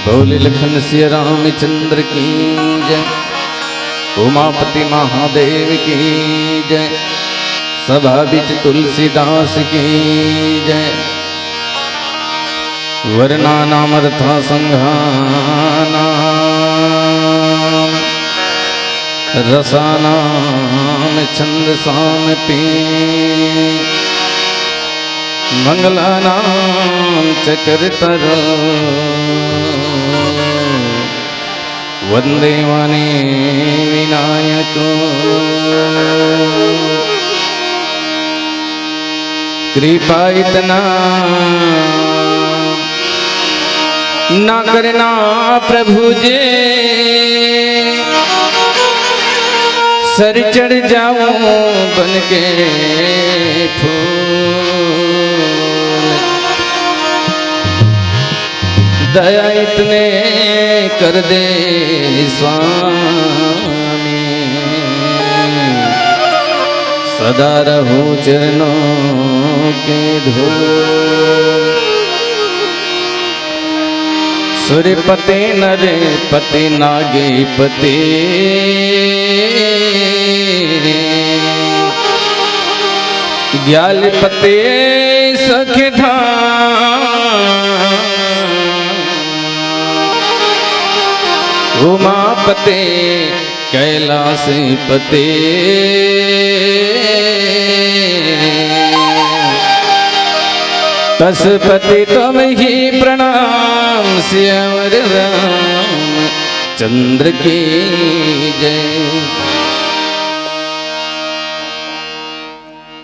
बोले लखन सिया रामचंद्र की जय, उमापति महादेव की जय, सभा बिच तुलसीदास की जय। वर्णा नामर्था संघाना रसानाम छंद साम पी, मंगलानाम चक्र तर वंदे वाणी विनायक। कृपा इतना ना करना प्रभु जे, सर चढ़ जाऊं बन के फूल। दया इतने कर दे स्वामी, सदा रहूं चरणों के धूल। सूर्यपति नरपति नागेपति, ग्यालपति सखधाम, उमापति कैलासपति, पशुपति तुम ही प्रणाम। श्यावर राम चंद्र की जय।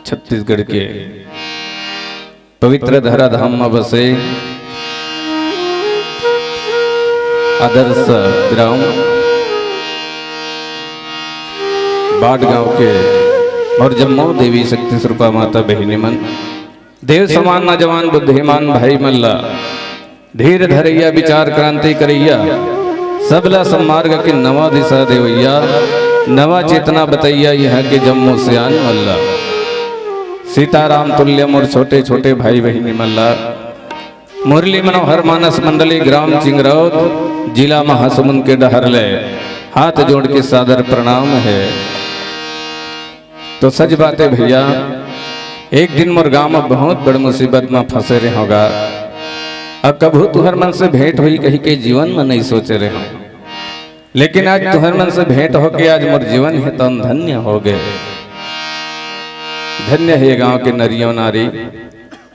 छत्तीसगढ़ के पवित्र धराधाम में बसे आदर्श ग्राम बाट गांव के और जम्मू देवी शक्ति स्वरूपा माता बहिनी मन, देव समान नौजवान बुद्धिमान भाई मल्ला, धीर धरैया विचार क्रांति करैया, सबला सम्मार्ग के नवा दिशा देवैया, नवा चेतना बतैया यहाँ के जम्मू सियान मल्ला। सीताराम तुल्य मोर छोटे छोटे भाई बहिनी मल्ला, मुरली मनोहर मानस मंडली ग्राम चिंगरौद जिला महासमुंद के डहरले हाथ जोड़ के सादर प्रणाम है। तो सच बात है भैया, एक दिन मोर गांव में बहुत बड़ मुसीबत में फंसे रहे होगा, अब कभू तुहर मन से भेंट हुई कही के जीवन में नहीं सोचे रहे हो, लेकिन आज तुहर मन से भेंट हो के आज मोर जीवन है तो धन्य हो गए। धन्य है गांव के नरियों नारी,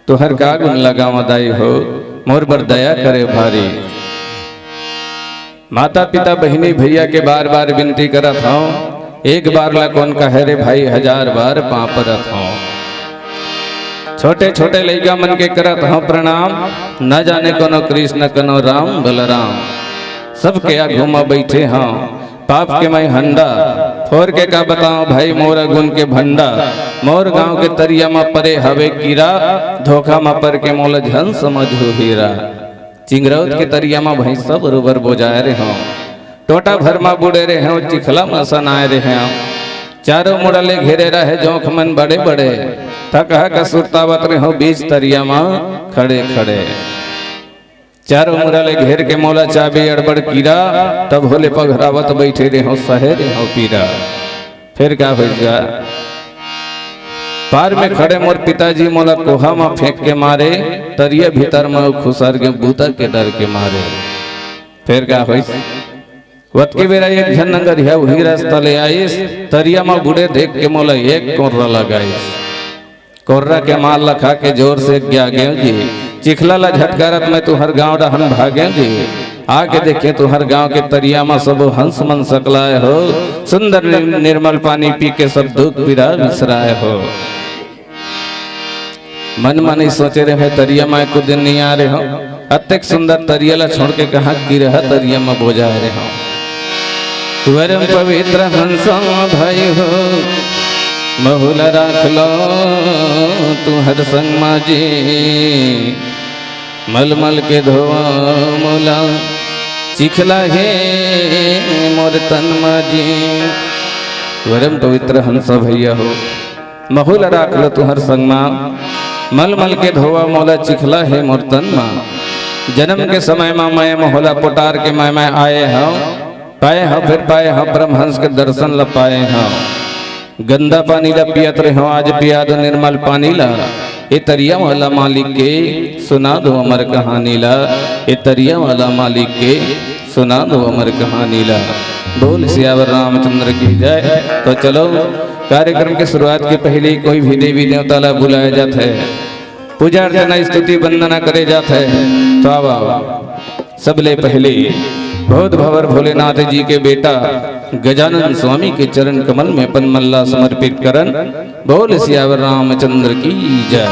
तुहर का गुण लगा मदाई हो, मोर पर दया करे भारी। माता पिता बहिनी भैया के बार बार विनती करत हूँ, एक बार ला कौन कहे रे भाई हजार बार पाँव परत हूँ। छोटे छोटे लइका मन के करत हूँ प्रणाम, न जाने कोनो कृष्ण कोनो राम बलराम। सबके आ घूमा बैठे हूँ पाप के मैं हंडा, फोर के का बताऊं भाई मोरा गुण के भंडा। मोर गांव के तरिया में परे हवे कीरा, धोखा में पर के मोला झन समझू हीरा। चिंगरौद के तरिया में भाई सब रोबर बोजाए रहे हों, टोटा भर में बुड़े रहे हों, चिखला में सनाए रहे हों। चारों मुड़ले घेरे रहे जोख मन बड़े बड़े, थक का सुरतावत रहे हो बीच तरिया में खड़े खड़े। चारों मुड़ले घेर के मोला चाबी अड़बड़ कीरा, तब होले पघरावत बैठे रहे हो सहे रहे हो पीरा। फिर क्या हो गया, पार में खड़े मोर पिताजी मोला कोहा में फेंक के मारे, तरिया भीतर में खुसर के बूता के डर के मारे। फिर क्या हो, वत के बेरा एक झन नंगर है वही रास्ता ले आईस, तरिया में बूढ़े देख के मोला एक कोर्रा लगाईस। कोर्रा के माल लखा के जोर से गया गयो जी, चिखला ला झटकारत में तुहर गांव डहन भागे जी। आके देखे तुहर गांव के तरिया में सब हंस मन सकलाए हो, सुंदर निर्मल पानी पी के सब दुख पीड़ा बिसराए हो। मन मन ही सोचे रहे तरिया में कुछ दिन नहीं आ रहे हो, अत्यक सुंदर तरिया ला छोड़ के कहा की रहा तरिया में बोझा रहे हो। वरम पवित्र हंसा भाई हो, महुला राख लो तू हर संग माजी, मल मल के धोआ मोला चिखला है मोर तन माजी। वरम पवित्र हंसा भैया हो, महुला राख लो तू हर संग मा, मल मल के धोआ मोला चिखला है मोर तन मा। जन्म के समय में मैं मोहला पुटार के मैं आए हूँ, पाए हो फिर पाए हो परमहंस के दर्शन ल पाए हो। गंदा पानी ला पियत रहे हो, आज पिया दो निर्मल पानी ला। ये तरिया वाला मालिक के सुना दो अमर कहानी ला, ये तरिया वाला मालिक के सुना दो अमर कहानी ला। बोल सियावर रामचंद्र की जय। तो चलो कार्यक्रम की शुरुआत के पहले कोई भी देवी देवता ला बुलाया जाता है, पूजा अर्चना स्तुति वंदना करे जाता है। तो अब सबले पहले बहुत भवर भोलेनाथ जी के बेटा गजानन स्वामी के चरण कमल में पनमल्ला समर्पित करन। बोल सियावर रामचंद्र की जय।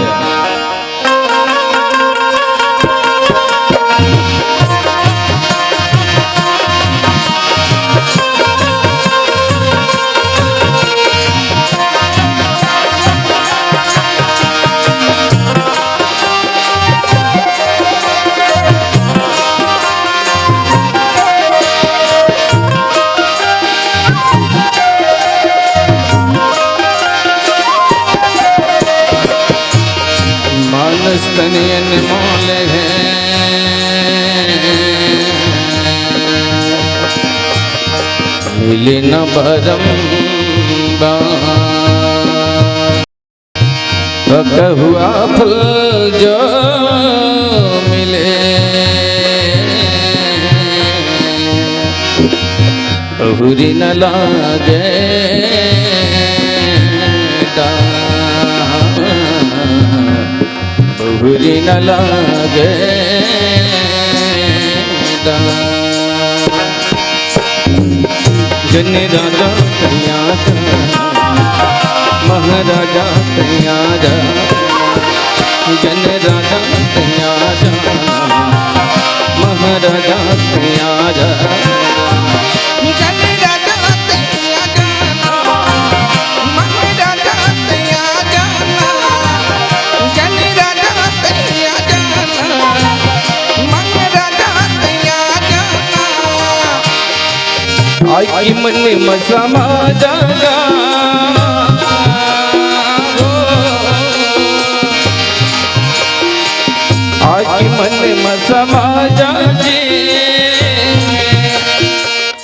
तनियन मोल है मिले न बरम हुआ फल जो मिले बहुरी न लागे बहुरी न लागे जन राजा तैया महाराजा तैया जा, जन राजा तैया जा महाराजा तैया जा, आई मन में समा जागा आई मन में समा जाजे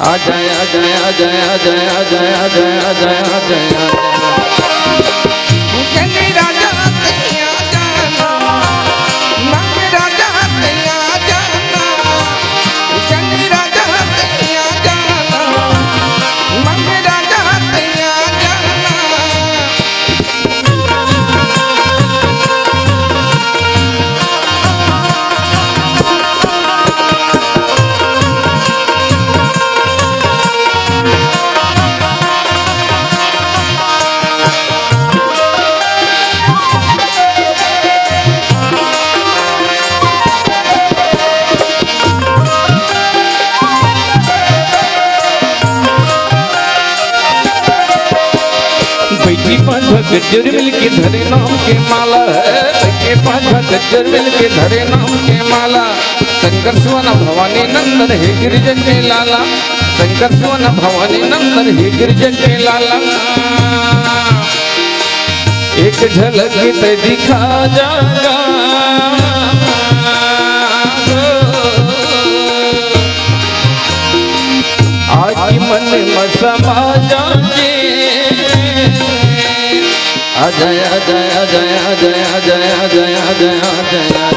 आ जाए आ जाए आ जाए आ जाए आ जाए आ जाए आ जाए आ जाए गज्जर मिल के धरे नाम के माला है, के पांच गज्जर मिल के धरे नाम के माला। शंकर सुवन भवानी नंदन हे गिरिजन के लाला, शंकर सुवन भवानी नंदन हे गिरिजन के लाला। एक झलक ते दिखा जागा आज मन में समा जागे आ जाए आ जाए आ जाए आ जाए आ जाए आ जाए आ जाए आ जाए आ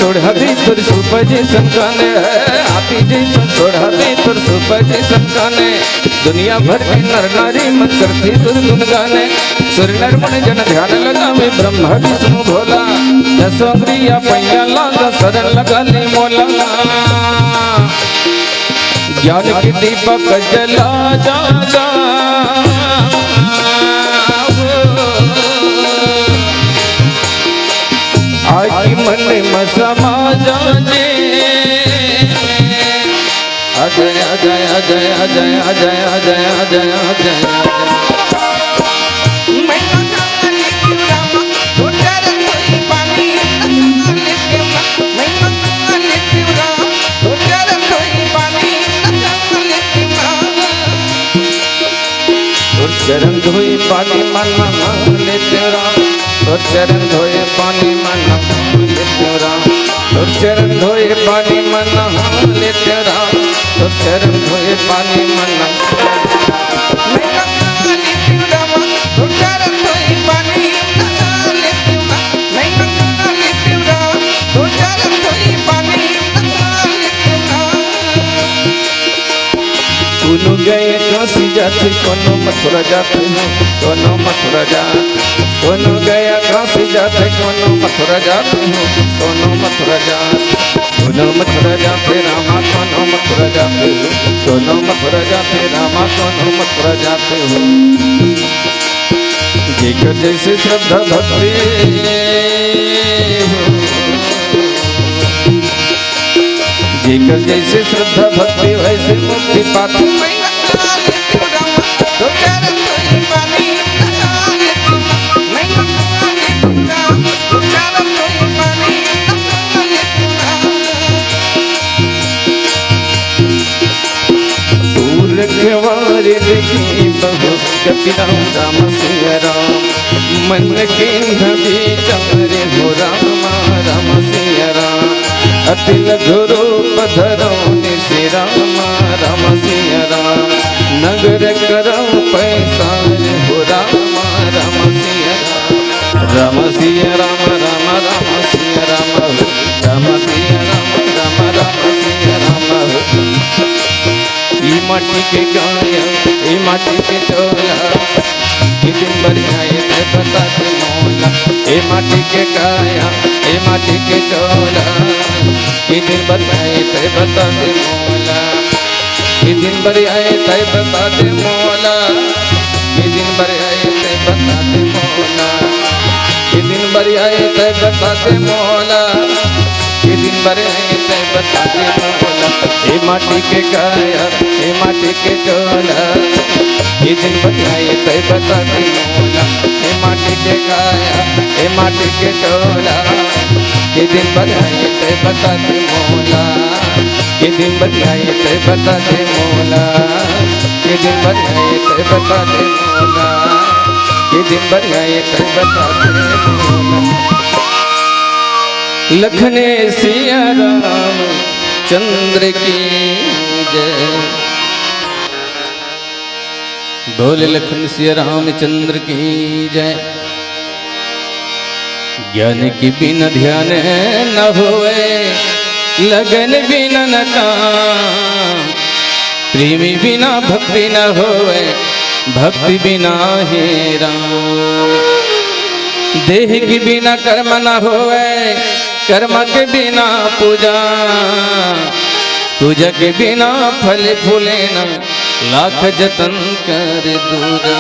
सोढ़ा दी तुर सुपजी संकाने हाथी जैसन सोढ़ा दी तुर सुपजी संकाने दुनिया भर की नर नारी मन करती तुर गुन गाने सुर नर मन जन ध्यान लगावे ब्रह्मा विष्णु भोला दसोंगरिया पैया लागा शरण लगा ली मोला ज्ञान की दीपक जला जागा आई मन में समा जाजे अजय अजय अजय अजय अजय अजय अजय अजय चरण धोए पानी मन ले तेरा तो चरण धोए पानी मन ले तेरा तो चरण धोए पानी मन ले तेरा तो चरण धोए पानी मन गए काशी जाते कोनो मथुरा जाते कोनो मथुरा जाते कोनो गया काशी जाते कोनो मथुरा जाते कोनो मथुरा जाते कोनो मथुरा जाते रामा कोनो मथुरा जाते कोनो मथुरा जाते रामा कोनो मथुरा जाते हो जेकर जैसे श्रद्धा भक्ति जेकर जैसे श्रद्धा भक्ति वैसे मुक्ति पाते देखी बहु कपिराम राम सिंह राम मन के विचारे हो राम राम सिंह राम अतिल गुरु पधरो श्री राम राम सिंह राम नगर करो पैसा हो राम राम सिंह राम सिंह राम राम राम सिंह राम राम सिंह राम राम राम सिंह राम ई माटी के गाया ई माटी के चोला ई दिन बढ़िया ते बता दे मौला ई माटी के गाया ई माटी के चोला ई दिन बढ़िया ते बता दे मौला ई दिन बढ़िया ते बता दे मौला ई दिन बढ़िया ते बता दे मौला ई दिन बढ़िया ते बता दे मौला ये दिन बड़े ते बता दे मौला ए माटी के गाया ए माटी के चोला ये दिन बढ़िया ते बता दे मौला ए माटी के गाया ए माटी के चोला ये दिन बढ़िया ते बता दे मौला ये दिन बढ़िया ते बता दे मौला ये दिन बढ़िया ते बता दे मौला ये दिन बढ़िया ते बता दे मौला लखने सिया राम चंद्र की जय बोले लखन सिया राम चंद्र की जय ज्ञान की बिना ध्यान न होए लगन बिना न काम प्रेमी बिना भक्ति न होए भक्ति बिना हे राम देह की बिना कर्म न होए कर्म के बिना पूजा पूजा के बिना फल फूले न लाख जतन कर दूजा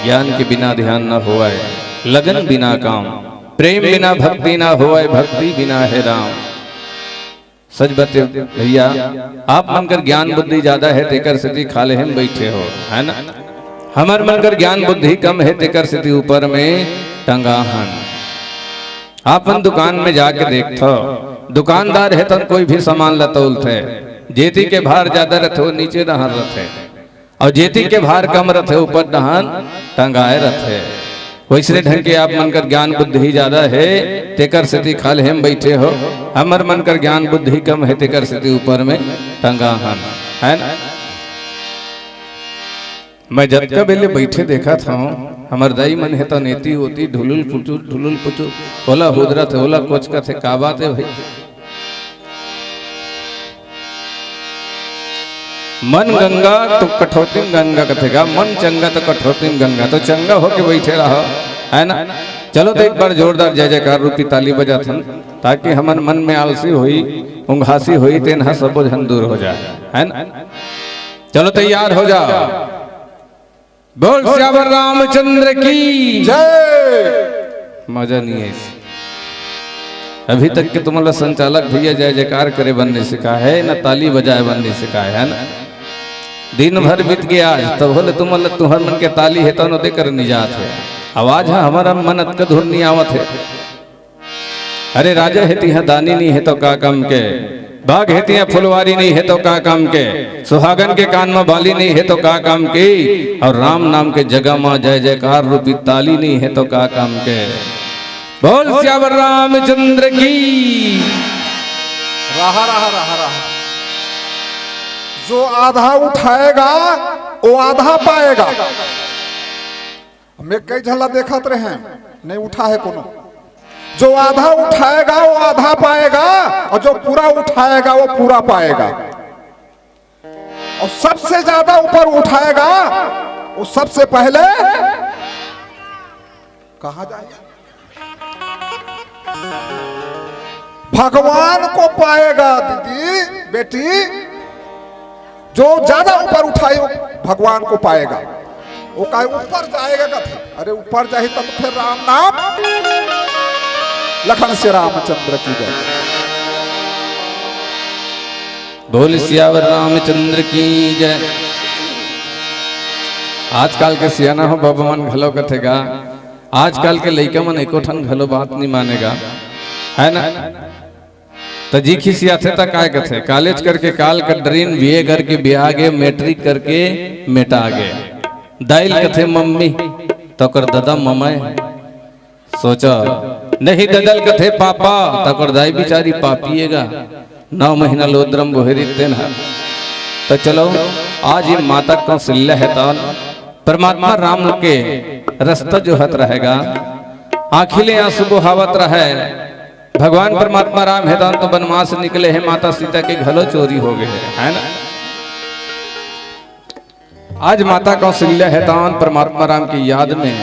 ज्ञान के बिना ध्यान न होए लगन बिना काम प्रेम बिना भक्ति ना होए भक्ति बिना है राम सच बते भैया आप मनकर ज्ञान बुद्धि ज्यादा है तेकर स्थिति खाले हम बैठे हो है ना हमार मनकर ज्ञान बुद्धि कम है तेकर स्थिति ऊपर में टंगा हन आपन दुकान में जाके देखो दुकानदार है तो कोई भी सामान लतौल थे जेती के भार ज्यादा रथे वो नीचे दहन रथे और जेती के भार कम रथे ऊपर दहन टंगाए रथे वैसे ढंग के आप मनकर ज्ञान बुद्धि ज्यादा है तेकर स्थिति खाल हम बैठे हो हमर मनकर ज्ञान बुद्धि कम है तेकर स्थिति ऊपर में टंगा हन है ना मैं जब का बेले बैठे देखा था हमार दाई मन है तो नेती होती ढुलुल पुचू ओला हुदरा थे ओला कोच का थे का बात है भाई। मन गंगा तो कठौती गंगा कथेगा, मन चंगा तो कठौती गंगा, तो चंगा होके बैठे रहा है ना। चलो तो एक बार जोरदार जय जयकार रूपी ताली बजा थन ताकि हमन मन में आलसी हुई उंघासी हुई तेन सब झन दूर हो जाए, है ना। चलो तैयार हो जाओ, बोल श्यावर रामचंद्र की जय। मजा नहीं है अभी तक के तुम्हारा संचालक भैया जय जयकार करे बनने सिखा है ना ताली बजाए बनने सिखा है ना। दिन भर बीत गया आज तो बोले तुम्हार मन के ताली है तो दे कर निजात है। आवाज है हमारा मन अतक धुन नहीं आवत है। अरे राजा हेती है दानी नहीं है तो का काम के, बाघ हेती है फुलवारी नहीं है तो का काम के, सुहागन के कान में बाली नहीं है तो का काम की, और राम नाम के जगह में जय जयकार रूपी ताली नहीं है तो का काम के। बोल श्यावर रामचंद्र की रहा रहा रहा रहा। जो आधा उठाएगा वो आधा पाएगा। मैं कई झला देखत रहे नहीं उठा है कोनो। जो आधा उठाएगा वो आधा पाएगा और जो पूरा उठाएगा वो पूरा पाएगा। और सबसे ज्यादा ऊपर उठाएगा वो सबसे पहले कहा जाएगा भगवान को पाएगा। दीदी बेटी जो ज्यादा ऊपर उठाए भगवान को पाएगा। वो कहे ऊपर जाएगा कथे, अरे ऊपर जाए तब फिर राम नाम लखन से रामचंद्र की जय। बोल श्यावर रामचंद्र की जय। आजकल के सियाना हो बाबा मन घलो कथेगा, आजकल के लइका मन एको ठन घलो बात नहीं मानेगा, है ना। तो जी खिसिया थे तो काय कथे कॉलेज करके काल कटरीन बीए करके ब्याह गे मैट्रिक करके मेटा गे दाइल कथे मम्मी तो कर दादा ममाए सोचा नहीं ददल कथे पापा तो कर दाई बिचारी पापिएगा 9 महीना लोद्रम बोहरी तेन। तो चलो आज ये माता कौशल्या है तो परमात्मा राम के रास्ता जो हत रहेगा आखिले आंसू बहावत रहे। भगवान परमात्मा राम है तो वनवास निकले हैं, माता सीता के घलो चोरी हो गए है ना। आज माता कौशल्या है तो परमात्मा राम की याद में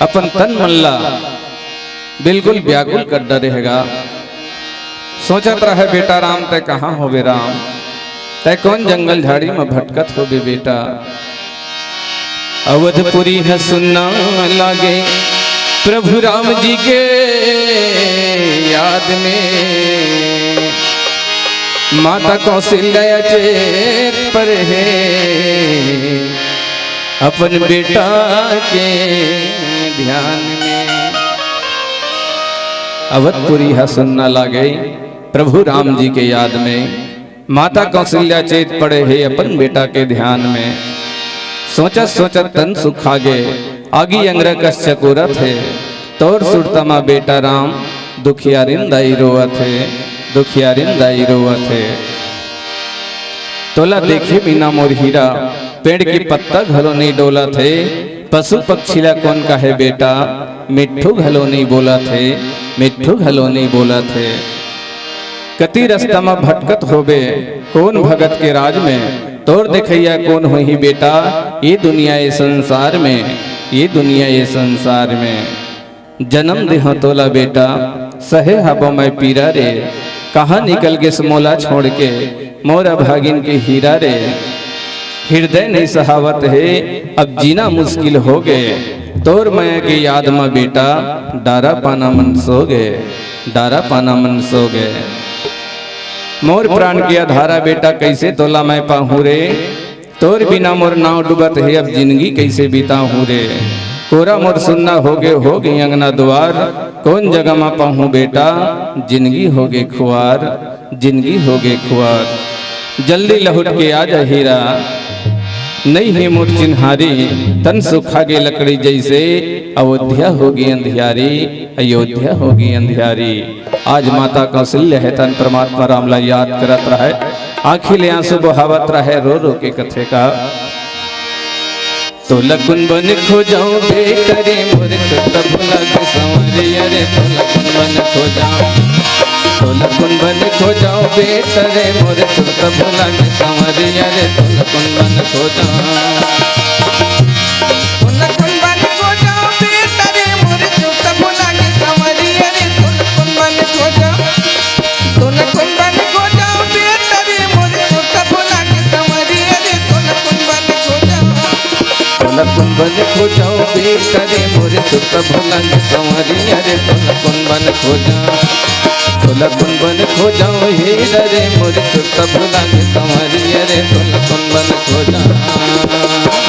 अपन तन मल्ला बिल्कुल व्याकुल कर डर रहेगा। सोचत रहे बेटा राम तय कहाँ होवे राम, तय कौन जंगल झाड़ी में भटकत होवे बेटा। अवधपुरी है सुनना लागे प्रभु राम जी के याद में, माता कौशल्या चेत पर है अपन बेटा के ध्यान में। अवधपुरी है सुनना लागे प्रभु राम जी के याद में, माता कौशल्या चेत पड़े है अपन बेटा के ध्यान में। सोचत सोचत तन सुखागे आगी अंग्र कस चकोरत है, तोर सुरतमा बेटा राम दुखियारिन दाई रोवत है, दुखियारिन दाई रोवत है। तोला देखे बिना मोर हीरा पेड़ की पत्ता घलो नहीं डोला थे, पशु पक्षीला कौन का है बेटा मिट्ठू घलो नहीं बोला थे, मिट्ठू घलो नहीं बोला थे। कति रास्ता में भटकत होबे कौन भगत के राज में, तोर देखैया कौन हो ही बेटा ये दुनिया ये संसार में, ये दुनिया ये संसार में। जन्म देह तोला बेटा सहे हबो मैं पीरा रे, कहाँ निकल के समोला छोड़ के मोरा भागिन के हीरा रे। हृदय नहीं सहावत है अब जीना मुश्किल हो गए, तोर माया के याद में बेटा डारा पाना मन सो गए, डारा पाना मन सो गए। मोर प्राण की आधारा बेटा कैसे तोला मैं पाहूँ रे, तोर बिना मोर नाव डूबत है अब जिंदगी कैसे बिताऊँ रे। कोरा मोर सुनना हो गई अंगना द्वार, कौन जगह में पाहूँ बेटा जिंदगी हो गई खुआर, जिंदगी हो गई खुआर। जल्दी लहुट के आ जा हीरा नहीं है मोट चिन्हारी, तन सुखा गे लकड़ी जैसे अयोध्या होगी अंधियारी, अयोध्या होगी अंधियारी। आज माता कौशल्या है तन परमात्मा रामला याद करत रहे, आँखी ले आंसू बहावत रहे रो रो के कथे का। तो लकुन बन खो जाऊं बेटा रे मोरे सुत भुला के संवरिया रे तो लकुन बन खो जाऊं तो लकुन बन खो जाऊं बेटा रे मोरे सुत भुला के संवरिया रे तो लकुन बन खो जाऊं लकुन बन खो जाओ बेटा रे मोरे सुत भुला के संवरिया रे तो लकुन बन खो जाओ तो लकुन बन खो जाओ हीरा रे मोरे सुत भुला के संवरिया रे तो लकुन बन खो जाओ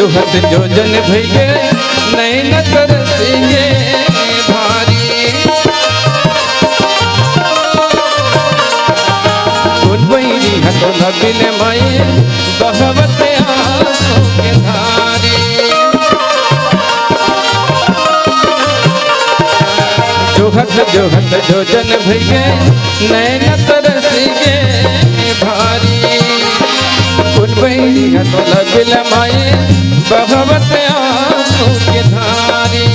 जोहत जोजन भैगे नैन तरसेंगे भारी कुल बैरी हटोला बिल माए बहवत आंसू के धारी जोहत जोजन भैगे नैन तरसेंगे भारी बैरी हटोला बिल माए बहवत आंसू के धारी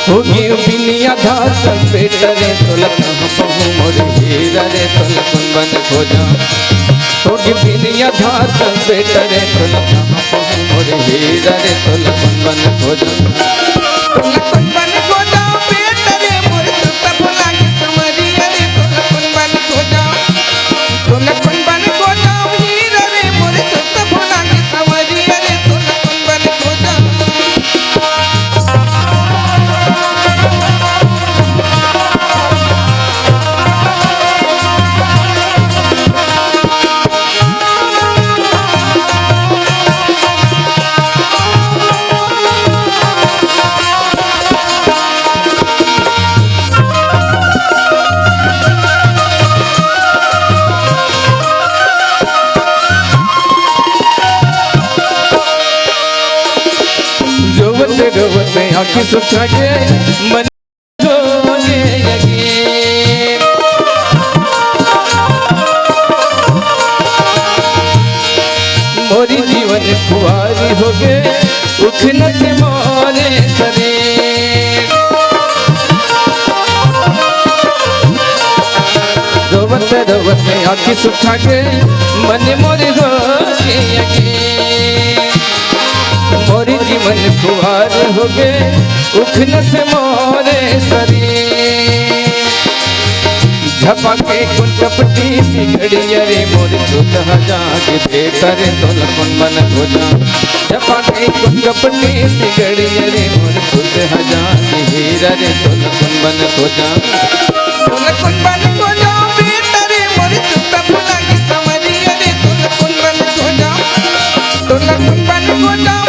होगी बिनिया धास बेटा रे तो लखन बहु मोर हीरा रे तो लकुन बन खो जाऊं होगी बिनिया धास बेटा रे तो लखन बहु मोर हीरा रे तो लकुन बन खो जाऊं तो लकुन बन खो जाऊं बेटा रे मोर सुत भुला के संवरिया रे तो लकुन बन खो जाऊं तो लकुन बन खो जाऊं रोवत आँखी सुखा के मन रोने लगे मोरी जीवन खुआरी हो गए उखन से मोरे शरीर रोवत आँखी सुखा के मन मोरे रोने मोरी जीवन खुआर हो गए उखन से मोरे शरीर झपा के कुन कपटी बिगड़िया रे मोर सुत हजार बेटा रे तो लकुन बन खो जाऊं झपा के कुन कपटी बिगड़िया रे मोर सुत हजार हीरा रे तो लकुन बन खो जाऊं तो लकुन बन खो जाऊं बेटा रे मोर सुत भुला के संवरिया रे तो लकुन बन खो जाऊं तो लकुन बन खो जाऊं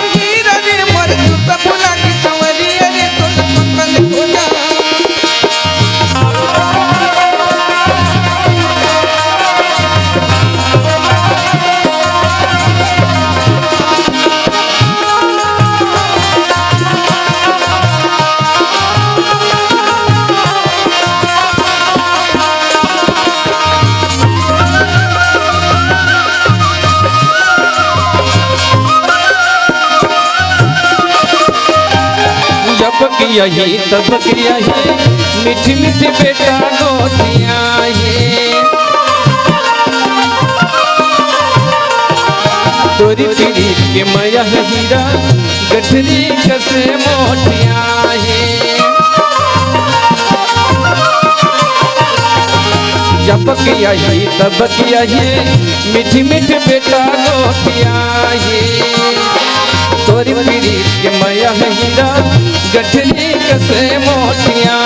यही तब यही मीठी मीठी बेटा गोटियां तोरी पीड़ी के माया हीरा गठरी कसे मोटियां जब यही तब यही मीठी मीठी बेटा गोटियां तोरी पीड़ी के माया हीरा गठरी कसे मोटियां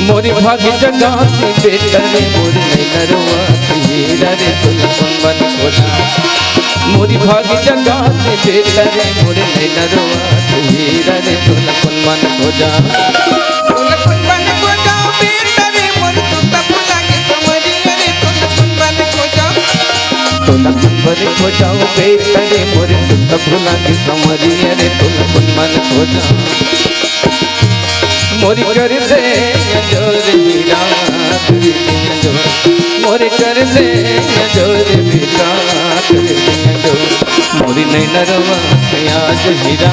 मोरी भागी जगाती बेटा रे मोरी नहीं नरवाती हीरा रे तो लकुन बन खो जाऊं मोरी भाग जगात बेटा रे मोरे नैना रोआत हीरा रे तोला कुन मन को जा तोला कुन मन को जा बेटा रे मोर सुता फुला के समरिया रे तोला कुन मन को जा तोला कुन मन को जाओ बेटा रे मोरे सुता फुला के समरिया रे तोला कुन मन को जा मोरी कर दे जोर हीरा तेरी जोर मोरी कर दे जोर हीरा तेरी जोर मोरी नैना रोआत आज हीरा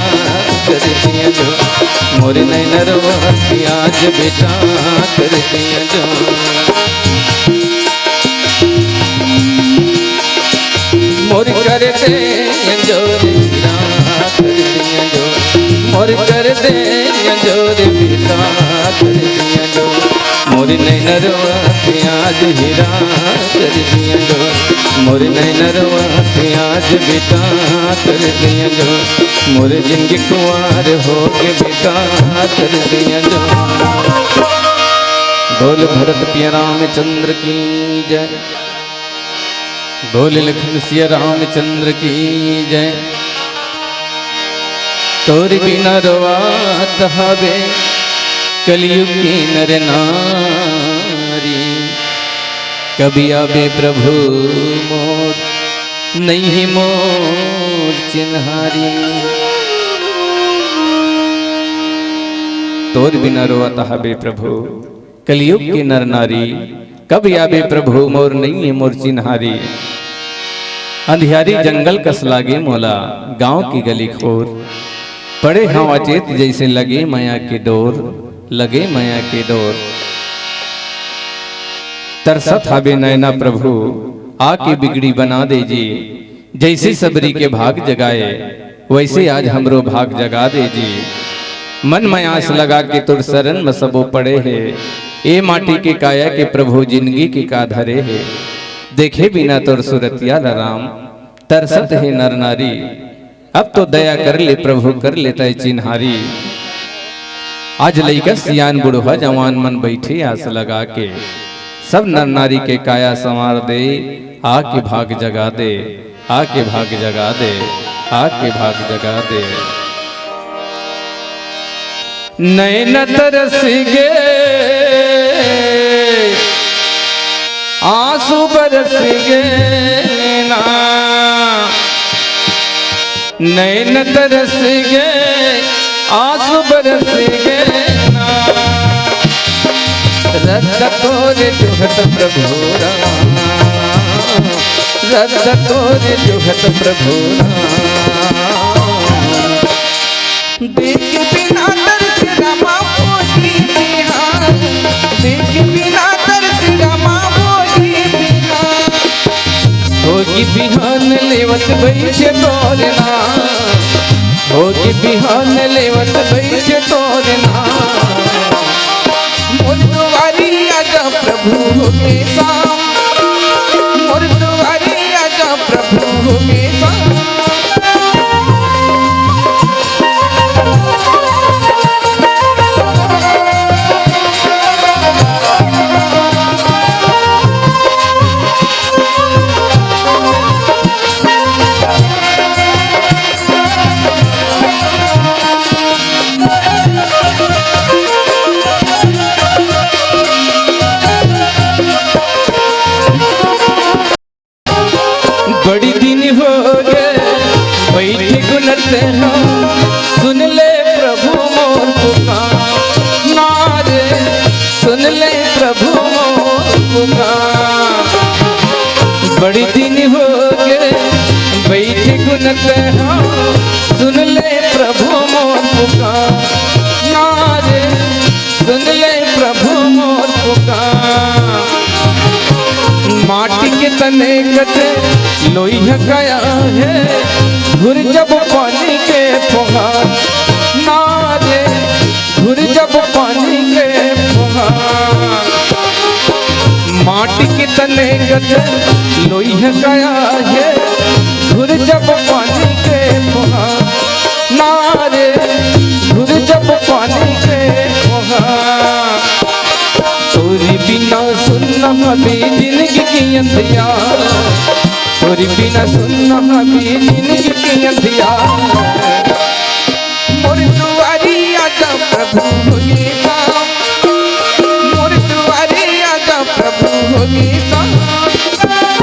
कर दिया जो मोरी नैना रोआत आज बेटा कर दिया जो मोरी कर दे जोर हीरा कर दिया जो मोरी कर दे जोर हीरा कर दिया जो मोरी नैना रोआत आज हीरा कर दिया जो मोरे नैना रोआत आज बेटा कर दिया जो मोरे जिंदगी कुंवार हो के बेटा कर दिया जो बोल भरत पिया रामचंद्र की जय बोल लखन सिया रामचंद्र की जय तोर बिना रोआत हवे कलयुग की नर नारी कभी आवे प्रभु मोर नहीं मोर चिन्हारी तोर बिना रोता हबे प्रभु कलयुग की नर नारी कभी आवे प्रभु मोर नहीं मोर चिन्हारी अंधियारी जंगल कस लागे मोला गांव की गली खोर पड़े हाँ अचेत जैसे लगे माया के डोर लगे माया के डोर तरसत हबे नैना प्रभु आके बिगड़ी बना दीजिए जैसे सबरी के भाग जगाए वैसे आज हमरो भाग जगा दीजिए मन में आस लगा के तुर शरण में सबो पड़े है ए माटी के काया के प्रभु जिंदगी की का धरे है देखे बिना तुर सुरतिया राम तरसत है नर नारी अब तो दया कर ले प्रभु कर लेता है चिन्हारी आज लइका सियान बुढ़वा जवान मन बैठे आस लगा के सब नर नारी के काया संवार दे आके भाग जगा दे आके भाग जगा दे आके भाग जगा दे नैन तरस गे आंसू बरस गे ना नैन तरस गे आंसू बरस गे ना रद्द तोरे जुहत प्रभु राम रद्द तोरे जुहत प्रभु राम देख बिना दर्द रमा बोली बिहार देख बिना दर्द रमा बोली बिहार होगी बिहान लेवत बैठे तोरना होगी बिहान लेवत बैठे तोरना मोर दुआरी आजा प्रभु हमेशा मोर दुआरी आजा प्रभु हमेशा बड़ी दिन हो गए बैठे गुनते हैं सुन ले प्रभु मोर पुकार नारे सुन ले प्रभु मोर पुकार बड़ी दिन हो गए बैठे गुनते हैं सुन ले प्रभु मोर पुकार नारे सुन ले प्रभु मोर पुकार माटी के तने कटे लोहिया गया है घुर जब पानी के फुहार नारे घुर जब पानी के फुहार माटी के तने कटे लोहिया गया है घुर जब पानी के फुहार नारे घुर जब पानी के फुहार तोरी बिना सुनना हमें जिंदगी की अंधिया तोरी बिना सुनना भी जिंदगी की अंधियार मोर दुआरी आजा प्रभु होगी शाम, मोर दुआरी आजा प्रभु होगी शाम।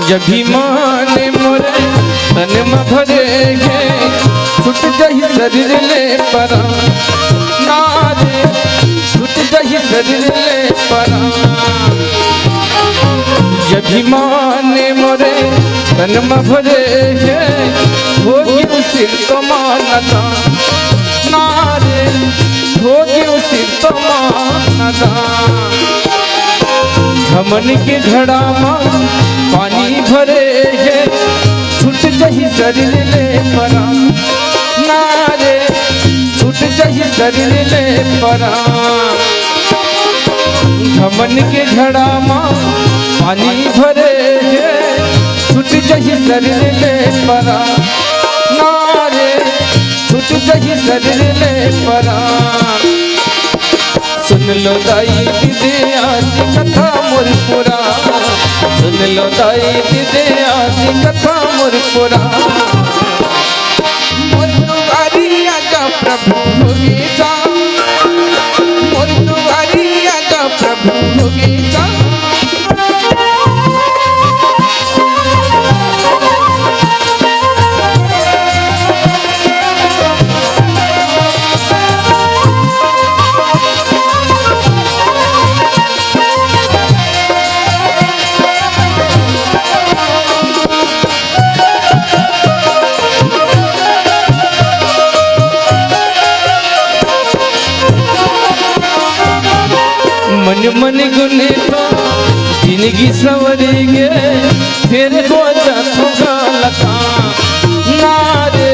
जब भी माने मोरे तन में भरेगे छुट जाही शरीर ले परा नारे छुट जाही शरीर ले परा जब भी माने मोरे तन में भरेगे होगी उसी तो मानता नारे होगी उसी तो मानता घमन के घड़ा में पानी भरे है छूट जाही शरीर ले परा नारे छूट जाही शरीर ले परा घमन के घड़ा में पानी भरे है छूट जाही शरीर ले परा नारे छूट जाही शरीर ले परा सुन लो दाई दे आज कथा मोर पुरा सुन लो दाई दे आज कथा मोर पुरा मोर दुआरी आजा प्रभु होगी शाम, मोर दुआरी आजा प्रभु होगी शाम। मन मन गुने तो जिंदगी सवरेंगे फिर हो जाऊंगा लखा नारे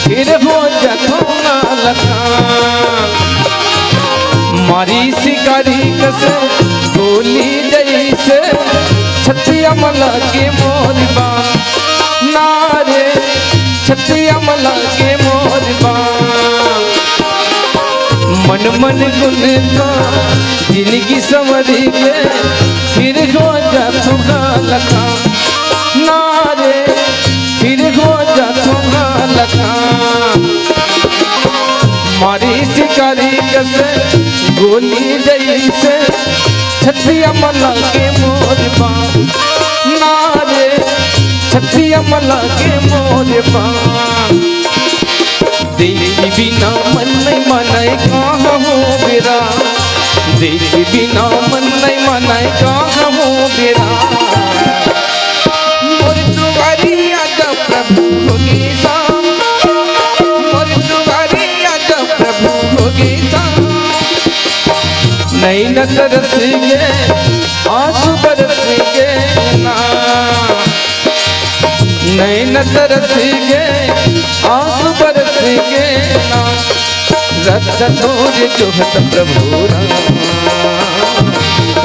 फिर हो जाऊंगा लखा मारी शिकारी कसे गोली जैसे छतिया मला के मोरबा नारे छतिया मला के मोरबा मन मन गुने तो जिंदगी संवरी के फिर हो जाऊंगा लखा नारे फिर हो जाऊंगा लखा मारी शिकारी कसे गोली जैसे छतिया मला के मोरबा नारे छतिया मला के मोरबा देखी बिना मन नहीं मनाए कहाँ हो बेरा देखी बिना मन नहीं मनाए कहाँ हो बेरा मोर दुआरी आजा प्रभु होगी शाम, मोर दुआरी आजा प्रभु होगी शाम। नहीं न तरसेंगे आंसू बरसेंगे ना नहीं न तरसेंगे आंसू बरसेंगे ना रक्त तोरे जोहत प्रभु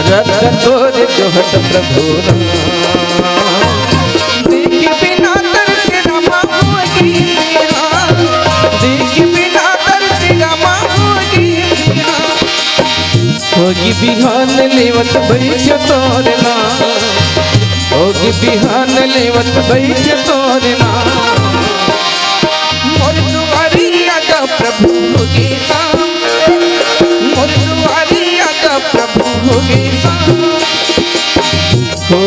रक्त तोरे जोहत प्रभु देखी बिना तरसे रमा होगी मेरा, देखी बिना तरसे रमा होगी मेरा। होगी बिहान लेवत बैठ तोरना होगी बिहान लेवत बैठ तोरना मोर दुआरी आजा प्रभु होगी शाम, मोर दुआरी आजा प्रभु होगी शाम। हो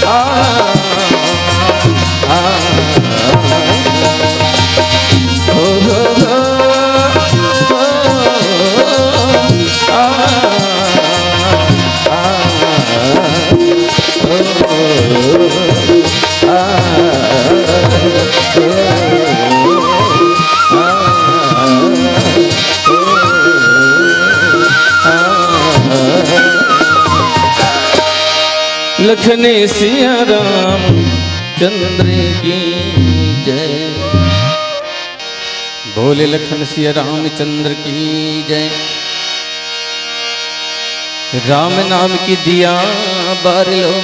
आ आ लखने सिया राम रामचंद्र की जय। बोले लखन सिया रामचंद्र की जय। राम नाम की दिया बार लो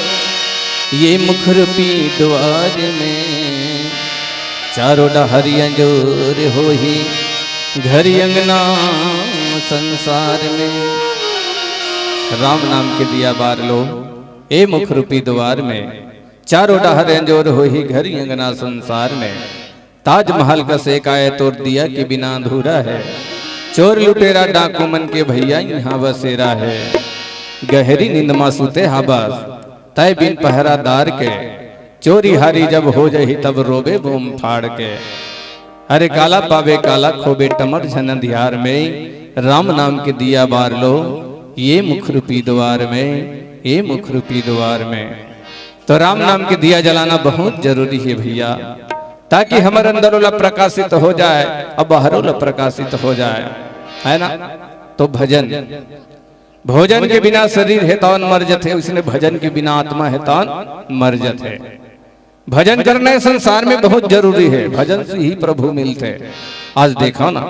ये मुख रूपी द्वार में, चारों डहरिया जोर हो ही घर अंगना संसार में। राम नाम के दिया बार लो ए मुख रूपी द्वार में, चारों डहरिया जोर हो ही घर अंगना संसार में। ताजमहल का सेकाए तोड़ दिया कि बिना अधूरा है, चोर लुटेरा डाकू मन के भैया यहाँ बसेरा है। गहरी नींद मासूते हाबास तय बिन पहरादार के, चोरी हारी जब हो जाही तब रोबे बूम फाड़ के। अरे काला पावे काला खोबे टमर झन अंधियार में, राम नाम के दिया बार लो ये मुख रूपी द्वार में, ये मुख रूपी द्वार में। तो राम नाम के दिया जलाना बहुत जरूरी है भैया, ताकि हमारे अंदर वाला प्रकाशित हो जाए और बाहर वाला प्रकाशित हो जाए, है ना। तो भजन, भोजन के बिना शरीर है तौन मर्जत है, उसने भजन के बिना आत्मा है तौन मर्जत है। भजन करना संसार में बहुत जरूरी है, भजन से ही प्रभु मिलते। आज देखो ना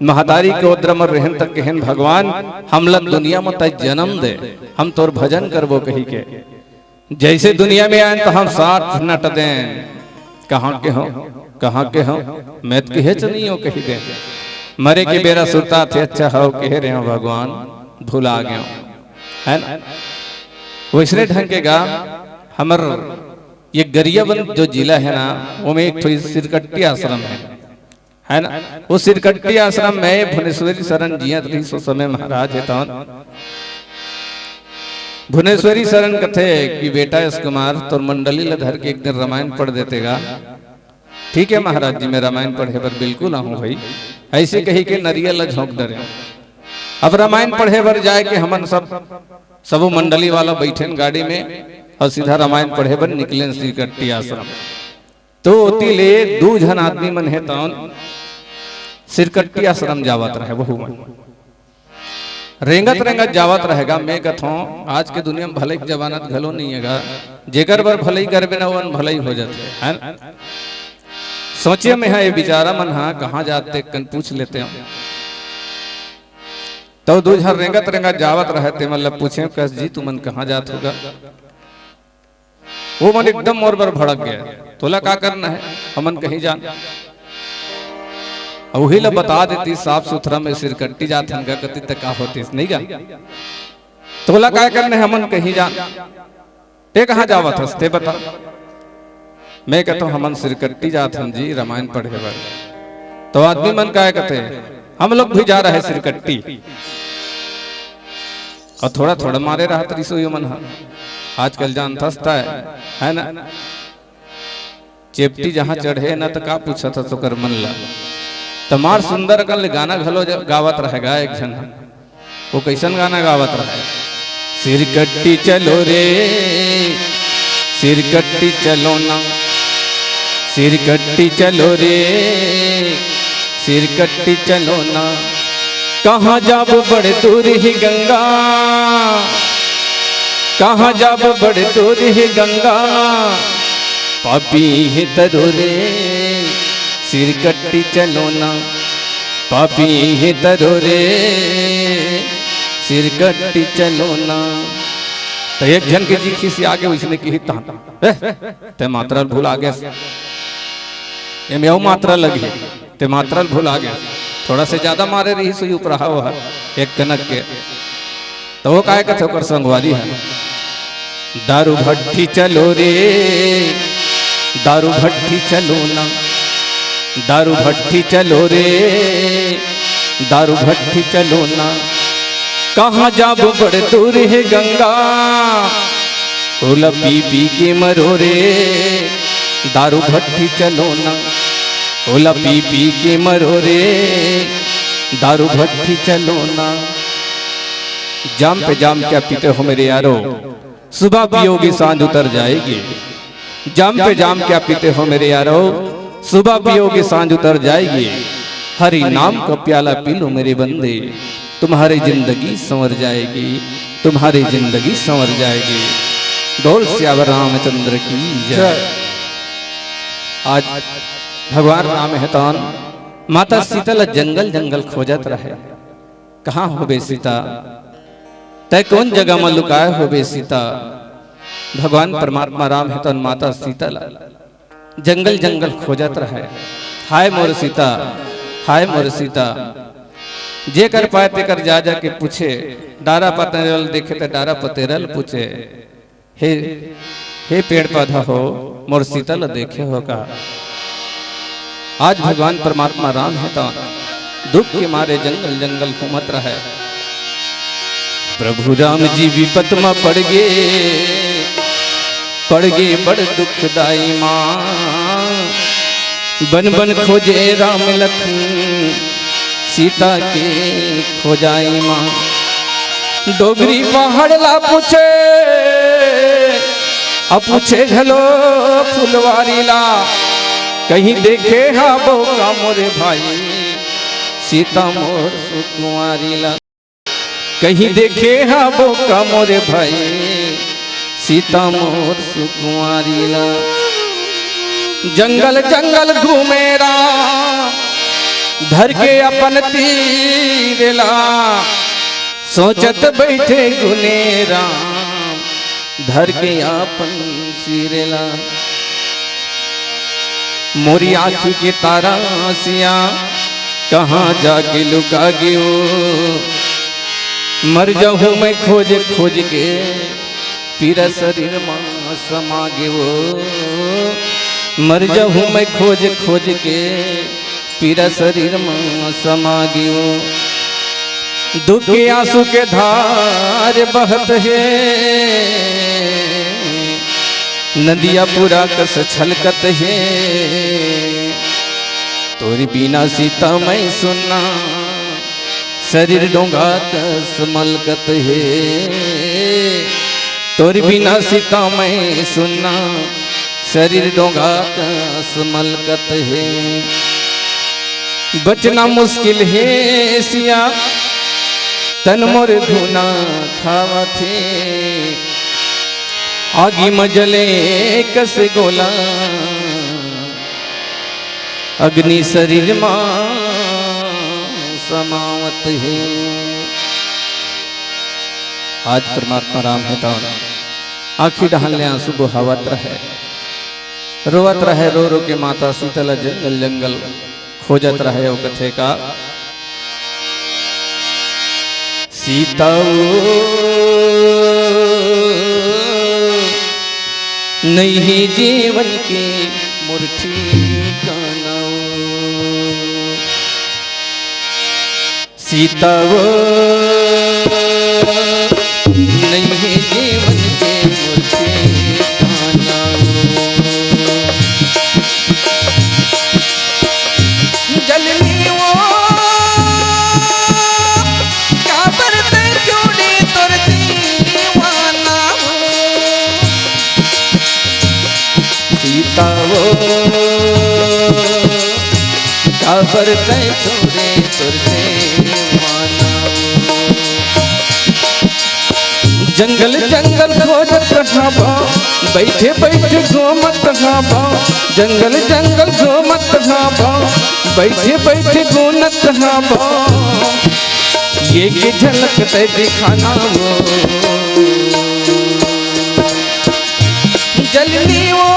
महतारी के उद्रम रहन तक कहन भगवान हम लग दुनिया में तय जन्म दे, हम तोर भजन करबो कही के। जैसे दुनिया में आए तो हम साथ नट दें, कहाँ के हो कहाँ के हो मैं तो कहे नहीं हो कही दे। मरे के बेरा सुरता थे अच्छा हो कह रहे हो भगवान भुला गए, है ना। वैसे ढंग के गा हमर ये गरियाबंद जो जिला है ना, वो में एक तो सिरकट्टी आश्रम है ना। वो सिरकट्टी आश्रम में भुवनेश्वरी शरण जियत रही सो समय महाराज है तौन भुवनेश्वरी शरण कथे कि बेटा इस कुमार तो मंडली लधर के एक दिन रामायण पढ़ देतेगा। ठीक है महाराज जी मैं रामायण पढ़े पर बिल्कुल आऊँ भाई, ऐसे कही के नरियल झोंक डरे। अब रामायण पढ़े बर जाए के हमन सब मंडली वाला बैठे गाड़ी में और सीधा रामायण पढ़े बर निकले श्रीकट्टी आश्रम। तो ओती ले दो जन आदमी मन है तौन सिरकट्टी आश्रम जावत रहे, बहु मन रेंगत रेंगत जावत रहेगा। मैं कथों आज के दुनिया में भले जवानत घलो नहीं है, जेकर बर भले करबे ना वन भले हो जाते है। सोचिए मैं ये बेचारा मन हाँ कहाँ जाते कन पूछ लेते हो। तो दो झर रेंगत रेंगत जावत रहते, मतलब पूछे कस जी तुमन कहाँ जात होगा। वो मन एकदम मोर बर भड़क गया, तोला का करना है हमन कहीं जान। वही ला बता देती साफ सुथरा में सिरकट्टी जात हन कति तक का होती नहीं गा। तोला का करना है हमन कहीं जान, ते कहाँ जावत हस ते बता। मैं कहता हूँ हमन सिरकट्टी जात हन जी रामायण पढ़े बर। तो आदमी मन का कहते हम लोग भी जा रहे हैं सिरकट्टी, और थोड़ा थोड़ा मारे रहा तरीसो यो मन आजकल जान थसता है ना। चेपटी जहाँ चढ़े ना तो का पूछा था तो कर मन ला तमार सुंदर कल गाना घलो गावत रहेगा एक जन। वो कैसन गाना गावत रहे, सिरकट्टी चलो रे सिरकट्टी चलो ना, सिरकट्टी चलो रे सिरकट्टी चलो ना। कहाँ जाब बड़े दूर ही गंगा, कहाँ जाब बड़े दूर ही गंगा, पापी है तरोरे सिरकट्टी चलो ना, पापी है तरोरे सिरकट्टी चलो ना। तो एक जन के जी खिसी आगे उसने की ते मात्रा भूल आ गया, ये मात्रा लगी ते मात्रा भूल आ गया। थोड़ा से ज्यादा मारे रही सुई ऊपर हुआ एक कनक के। तो वो काय कथे ओकर संगवारी है, दारू भट्टी चलो रे दारू भट्टी चलो ना, दारू भट्टी चलो रे दारू भट्टी चलो ना। कहाँ जाब बड़े दूर है गंगा, ओला पी पी के मरो रे दारू भट्टी चलो ना, ओला पी पी के मरो रे दारू भट्टी चलो ना। जाम पे जाम क्या पीते हो मेरे यारो, सुबह पियोगी सांझ उतर जाएगी। जाम पे जाम क्या पीते हो मेरे यारो, सुबह पियोगी सांझ उतर जाएगी। हरि नाम का प्याला पी लो मेरे बंदे, तुम्हारी जिंदगी संवर जाएगी, तुम्हारी जिंदगी संवर जाएगी। बोल श्याम रामचंद्र की जय। आज भगवान राम है तौन माता सीता ला जंगल जंगल खोजत रहे, कहाँ हो बे सीता, तय कौन जगह में लुकाए हो बे सीता। भगवान परमात्मा राम है तौन माता सीता ला जंगल जंगल खोजत रहे। हाय मोर सीता, हाय मोर सीता, जे कर पाए ते कर जा जा के पूछे, डारा पतेरल देखे तो डारा पतेरल पूछे, हे हे पेड़ पौधा हो मोर सीता ला देखे हो का। आज भगवान परमात्मा राम है तो दुख के मारे जंगल जंगल घूमत रहे। प्रभु राम जी विपत में पड़ गए बड़ दुखदाई माँ। बन बन खोजे राम लखन सीता के खोजाई माँ। डोगरी पहाड़ ला पूछे पूछे घलो फुलवारी ला, कहीं देखे हा बोका मोरे भाई सीता मोर सुकुमारी ला। कहीं देखे हा बोका मोरे भाई सीता मोर सुकुमारी ला। जंगल जंगल घूमे राम धर के अपन तीरला, सोचत बैठे गुने राम धर के अपन सिरेला। मोरी आँखी के तारा सिया कहाँ जाके लुका गयो, मर जाऊँ मैं खोज खोज के पीरा शरीर मां समा गयो। मर जाऊँ मैं खोज खोज के पीरा शरीर मां समा गयो। दुख के आंसू के धार बहत है, नदिया पूरा कस छलकत है। तोरी बिना सीता मैं सुनना शरीर डोंगा कस मलकत है। तोरी बिना सीता मैं सुनना शरीर डोंगा कस मलकत है। बचना मुश्किल है सिया तन मोर धुना खावा थे। आगी मजले कस गोला अग्नि शरीर मां समावत है। आज परमात्मा राम है तो आखी डहाले आंसू बहावत रहे, रोवत रहे रो रो के माता सीता ला जंगल जंगल खोजत रहे। वो कथे का सीता नहीं जीवन के मूर्ति गाना। सीता नहीं जीवन के मूर्ति गाना। जलनी वो काबर ते जोड़ी तोर दीवाना। सीता वो काबर ते छोड़े तोर दीवाना। जंगल जंगल खोजत घाबा बैठे बैठे घूमत घाबा। जंगल जंगल घूमत घाबा बैठे बैठे घूमत घाबा। ये की झलक ते दिखाना वो जलनी वो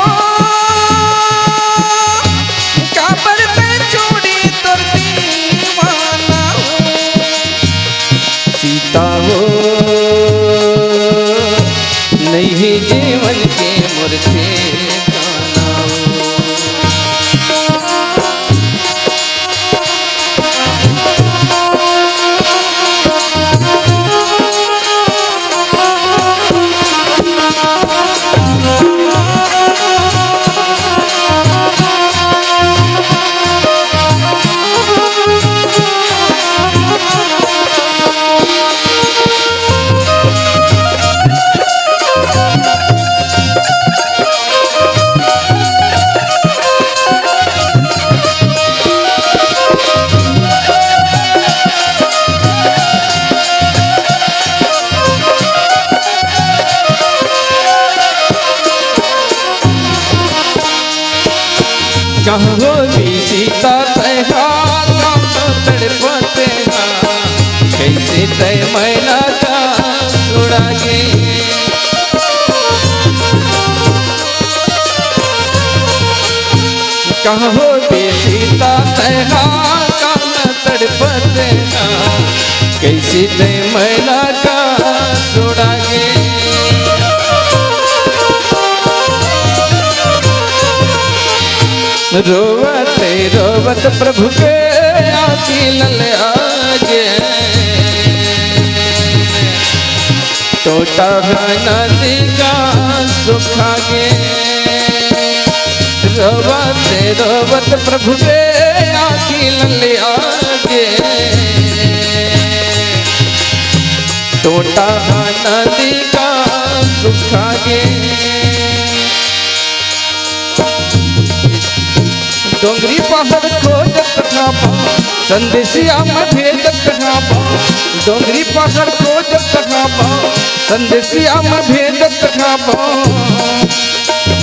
काबर पे छोड़ी तोर दीवाना। सीता वो नहीं जीवन के मूर्ति गाना। कहो भी सीता तैहा काम तड़पते कैसे तय मैना का छुड़ागे कहो भी सीता तैहा काम तड़पते कैसे तय मैना का छुड़ागे रोवते रोवत प्रभु के आखी लल आगे टोटा नदी का सुखागे रोवते रोवत प्रभु के आखी लल आगे टोटा नदी का सुखागे डोंगरी पहाड़ खोजत ढाबा संदेशिया में भेजत ढाबा डोंगरी पहाड़ खोजत ढाबा संदेशिया में भेजत ढाबा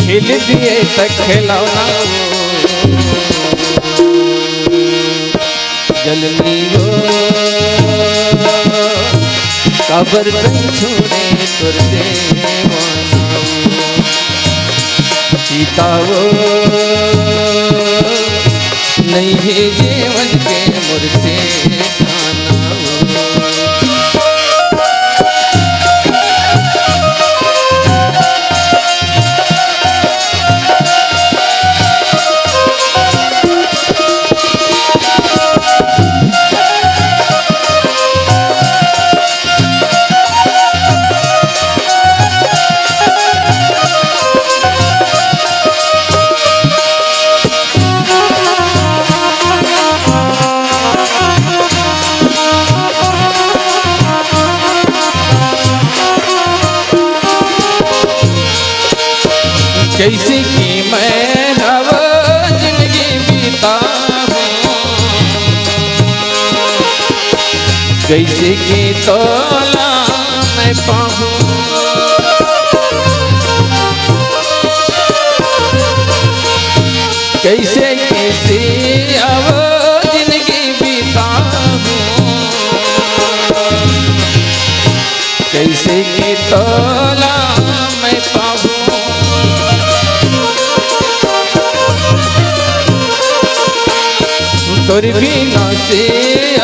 खेल दिए तक खिलौना जलनी हो कबर नहीं छोड़े तुर देवाना सीता वो नहीं है जीवन के मुर्दे खाना कैसे की मैं अब जिंदगी बीता कैसे की तोला मैं पाऊं कैसे कैसे अब जिंदगी बीता कैसे की तोला मैं पाऊं तोर बिना से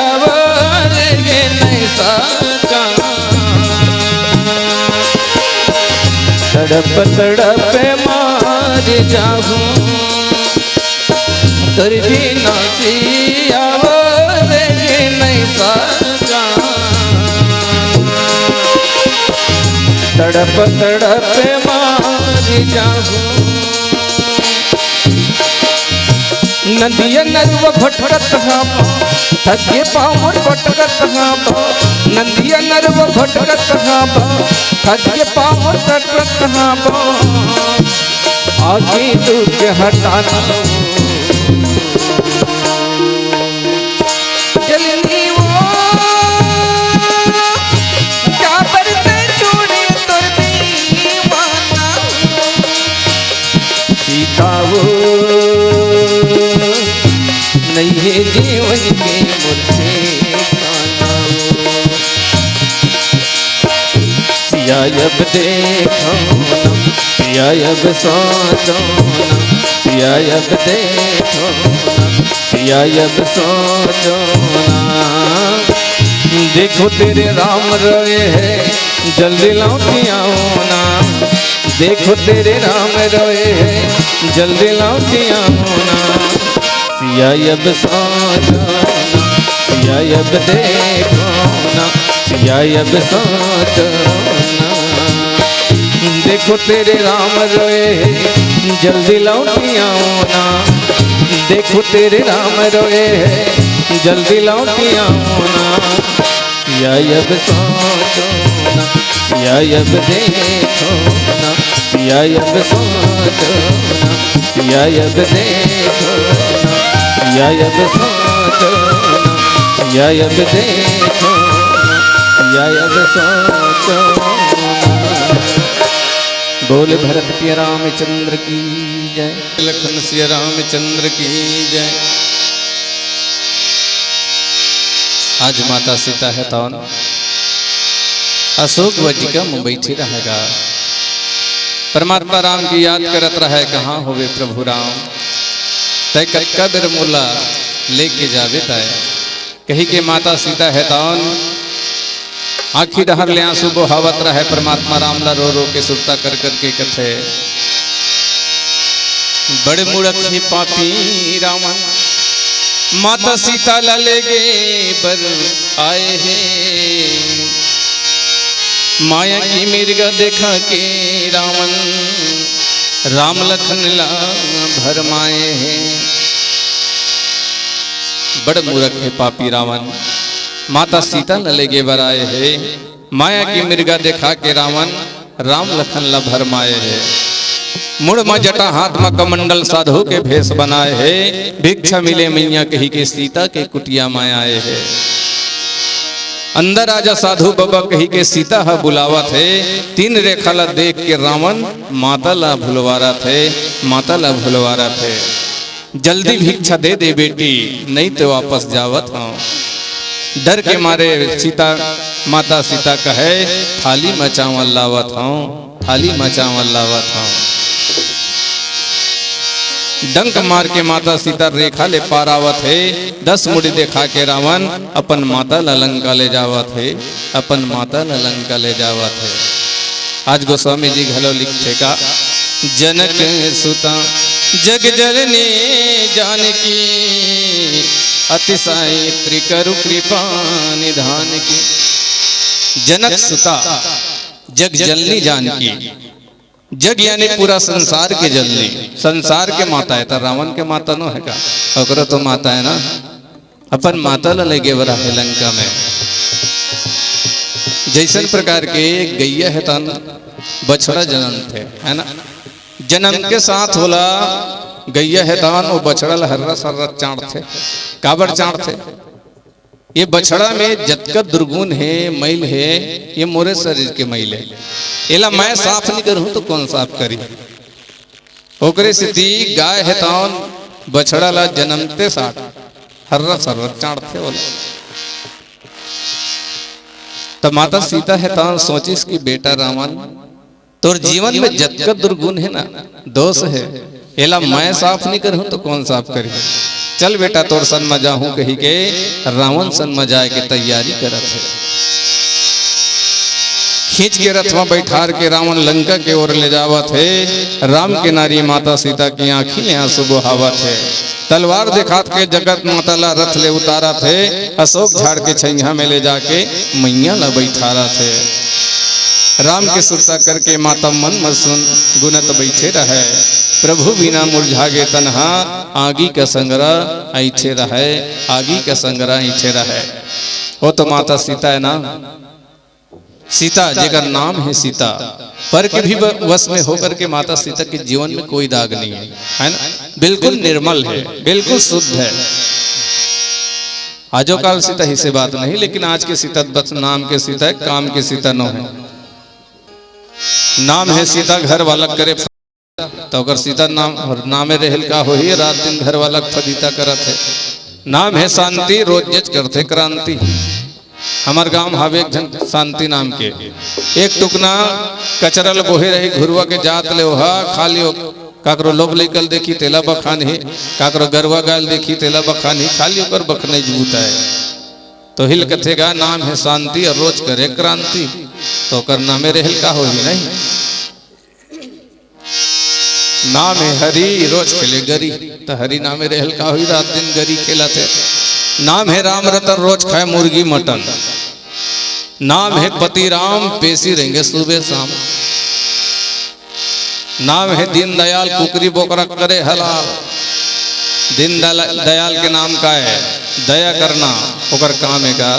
आवाज के नहीं सका तड़प तड़प मार जाऊं तोर बिना से आवाज के नहीं सका तड़प तड़प मार जाऊं नदिया नरवा भटकत हाबा थके पावर भटकत हाबा नदिया नरवा भटकत हाबा थके पावर भटकत हाबा आगे दुख हटाना जलनी वो क्या बरते छोड़े तुर दीवाना सीता वो नहीं है जीवन के मुर्दे खाना सिया अब देखो ना सिया अब सोचो ना सिया अब देखो ना सिया अब सोचो ना देखो तेरे राम रोए है जल्दी लौट आओ ना देखो तेरे राम रोए है जल्दी लौट आओ ना सिया अब सोचो ना सिया अब देखो ना सिया अब सोचो ना देखो तेरे राम रोए जल्दी लौट आओ ना देखो तेरे राम रोए जल्दी लौट आओ ना सिया अब सोचो ना सिया अब देखो ना सिया अब सोचो ना सिया अब देखो ना सिया अब सोचो ना सिया अब देखो ना सिया अब सोचो ना बोल भरत प्रिय रामचंद्र की जय, लखन सिया रामचंद्र की जय। आज माता सीता है तौन अशोक वाटिका में बैठी रहेगा, परमात्मा राम की याद करत रहे, कहाँ होवे प्रभु राम। तय कक्का बेर मोला लेके जावे तय, कही के माता सीता है तौन आखी डहर ले आंसू बहावत रहे, परमात्मा राम ला रो रो के सुरता कर के कथे। बड़े मूर्ख पापी रावण माता सीता ला ले गे बर आए हैं, माया की मिर्गा देखा के रावण राम लखन ला भरमाए हैं। बड़ मूर्ख है पापी रावण माता सीता न लेगे बर आए है, माया की मिर्गा देखा के रावण राम लखन ला भरमाए है। मुड़ में जटा हाथ में कमंडल साधु के भेष बनाए है, भिक्षा मिले मैया कही के सीता के कुटिया में आए है। अंदर आजा साधु बाबा कही के सीता हा बुलावा थे, तीन रेखा ला देख के रावण माता ला भुलवारा थे, माता ला भुलवारा थे। जल्दी भिक्षा दे दे बेटी नहीं तो वापस जावत हूँ। डर के मारे सीता माता सीता कहे थाली में चावल लावत हूँ, थाली में चावल लावत हूँ। डंक मार के माता सीता रेखा ले पारावत है, 10 मुड़ी देखा के रावण अपन माता ला लंका ले जावत है, अपन माता ला लंका ले जावत है। आज गोस्वामी जी घलो लिखे का जनक सुता जग जननी जानकी, अतिशय त्रिकरु कृपा निधान की। जनक सुता जग जननी जानकी, जग यानी पूरा संसार के जननी, संसार के माता है। तो रावण के माता नो है का, ओकरो तो माता है ना। अपन माता ला लेगे बरा है लंका में। जैसन प्रकार के गैया है तन बछड़ा जन्म थे, है ना। जन्म के साथ होला गैया है तन वो बछड़ा हर्रा सर्रा चाँड़ थे, काबर चाँड़ थे। ये बछड़ा में जतका दुर्गुण है मैल है, ये मोरे शरीर के मैल है। एला मैं साफ नहीं करूं तो कौन साफ करी। ओकरे स्थिति गाय है तौन बछड़ा ला जन्मते साथ हर्रा सर्रा चाँड़ थे बोले। तो माता सीता है तौन सोचिस कि बेटा रावण तोर जीवन में जतका दुर्गुण है ना, दोष है, एला मैं साफ नहीं करूं तो कौन साफ करी। चल बेटा तोर सन में जाहूं कही के रावण सन में जाए के तैयारी करत है। खींच के रथ में बैठार के रावण लंका के ओर ले जावत है। राम के नारी माता सीता की आंखी में आंसू बहावत है। तलवार दिखात के जगत माता ला रथ ले उतारा थे, अशोक झाड़ के छैया में ले जाके मैया ला बैठारा थे। राम के सुरता करके माता मन मसून गुनत बैठे रहे, प्रभु बिना मुरझागे तन्हा आगी का संग्रह ऐठे रहे, आगी का संग्रह ऐठे रहे। वो तो माता सीता है ना, सीता जेकर नाम है सीता, पर के भी वश में होकर के माता सीता के जीवन में कोई दाग नहीं है, है ना। बिल्कुल निर्मल है, बिल्कुल शुद्ध है। आजो काल सीता ही से बात नहीं, लेकिन आज के सीता बस नाम के सीता है, काम के सीता न है। नाम है सीता घर वाला करे तो अगर सीता नामे रहल का हो ही, रात दिन घर वाला फदीता करत है। नाम है शांति रोज जज करते क्रांति। हमार गांव हावे एक जन शांति नाम के, एक टुकना कचरल बोहे रही घुरवा के जात ले ओहा खाली काकरो लोभ लेकल देखी तेला बखानी, काकरो गरवा गाल देखी तेला बखानी, खाली ओकर बखने जूता है। तो हिल कथेगा नाम है शांति और रोज करे क्रांति, तो कर नामे रहल का हो ही नहीं। नाम है हरि रोज खेले गरी, तो हरि नामे रहल का हो, रात दिन गरी खेला थे। नाम है राम रतन रोज खाए मुर्गी मटन। नाम है पति राम पेशी रहेंगे सुबह शाम। नाम है दीन दयाल कुकरी बोकरा करे हलाल। दीन दयाल के नाम का है दया करना, ओकर काम है का।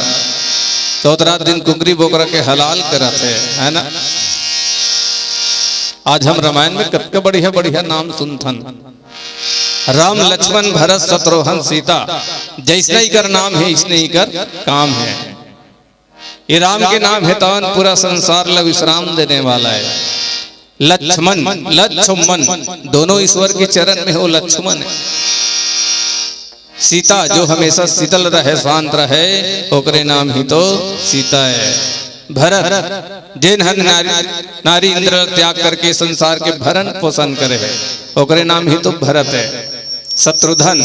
तो रात दिन कुकरी बोकरा के हलाल करत है ना। आज हम रामायण में कतका बढ़िया बढ़िया नाम सुनथन। राम लक्ष्मण भरत शत्रुघ्न सीता, जैसे ही कर नाम है इसने ही कर काम है। ये राम के नाम है तवन पूरा संसार ला विश्राम देने वाला है। लक्ष्मण लक्ष्मण दोनों ईश्वर के चरण में हो लक्ष्मण है। सीता जो हमेशा शीतल रहे शांत रहे ओकरे नाम ही तो सीता है। भरत जिन हन नारी इंद्र त्याग करके संसार के भरण पोषण करे है ओकरे नाम ही तो भरत है। शत्रुधन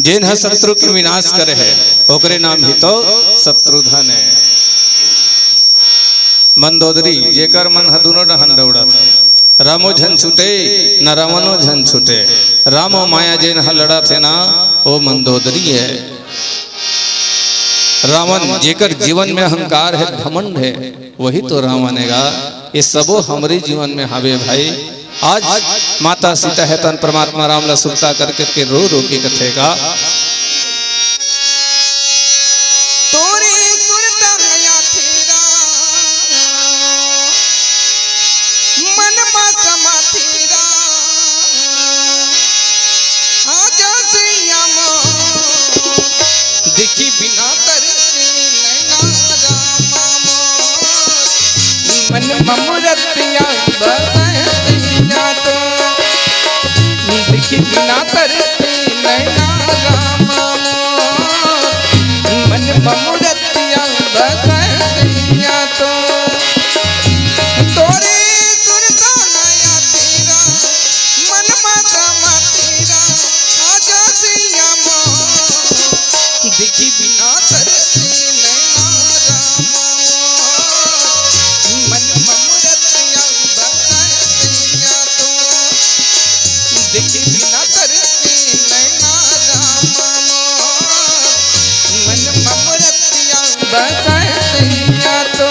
जिन है शत्रु के विनाश करे है ओकरे नाम ही तो शत्रुधन है। मंदोदरी जेकर मन ह दोनों डहन दौड़त रामो झन छूटे न रावणो झन छूटे। रामो माया जेन ह लड़ा थे ना वो मंदोदरी है। रावण जेकर जीवन में अहंकार है घमंड है वही तो रावण हैगा। ये सबो हमारे जीवन में हावे भाई। आज माता सीता है तन परमात्मा राम ला सुरता करके के रो रो के कथेगा। देखी बिना तरसे मन ममुरतिया बसैया तो देखी बिना तरसे नैना रामा मन ममुरतिया बसैया तो तोरे सुरता नया तेरा मन माता तेरा आजा सिया देखी बिना तरसे नैना रामा मन ममुरतिया बसैया तो देखी बिना तरसे नैना रामा मन ममुरतिया बसैया तो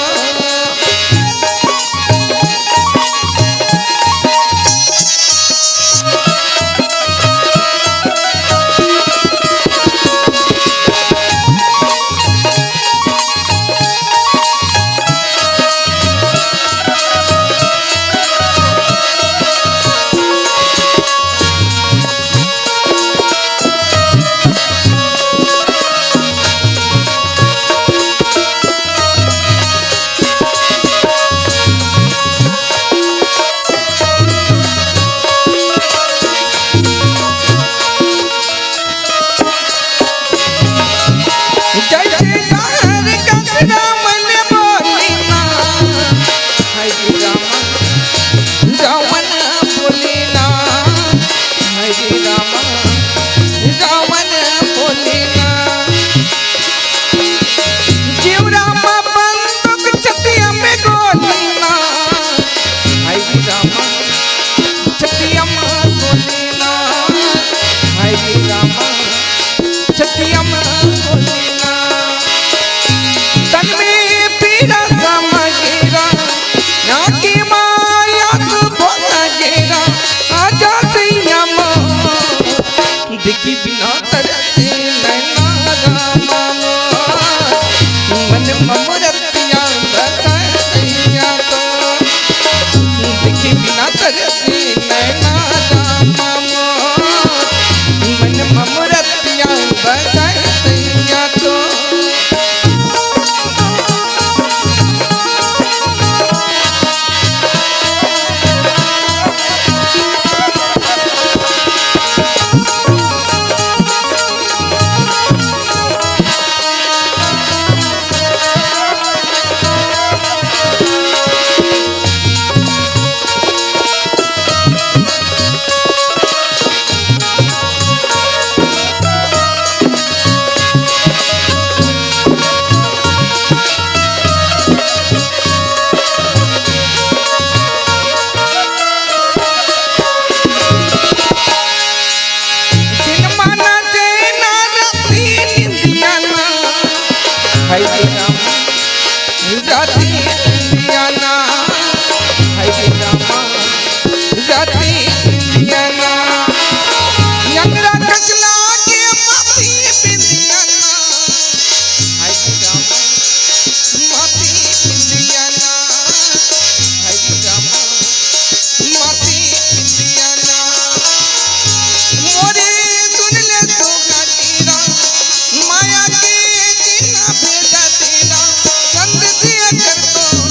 देखी बिना तरसे नैना रामा मन ममुरतिया बसैया तो देखी बिना तरसे नैना रामा मन ममुरतिया बसैया तो माया के जिना भेजा तेरा संत दिया कर तो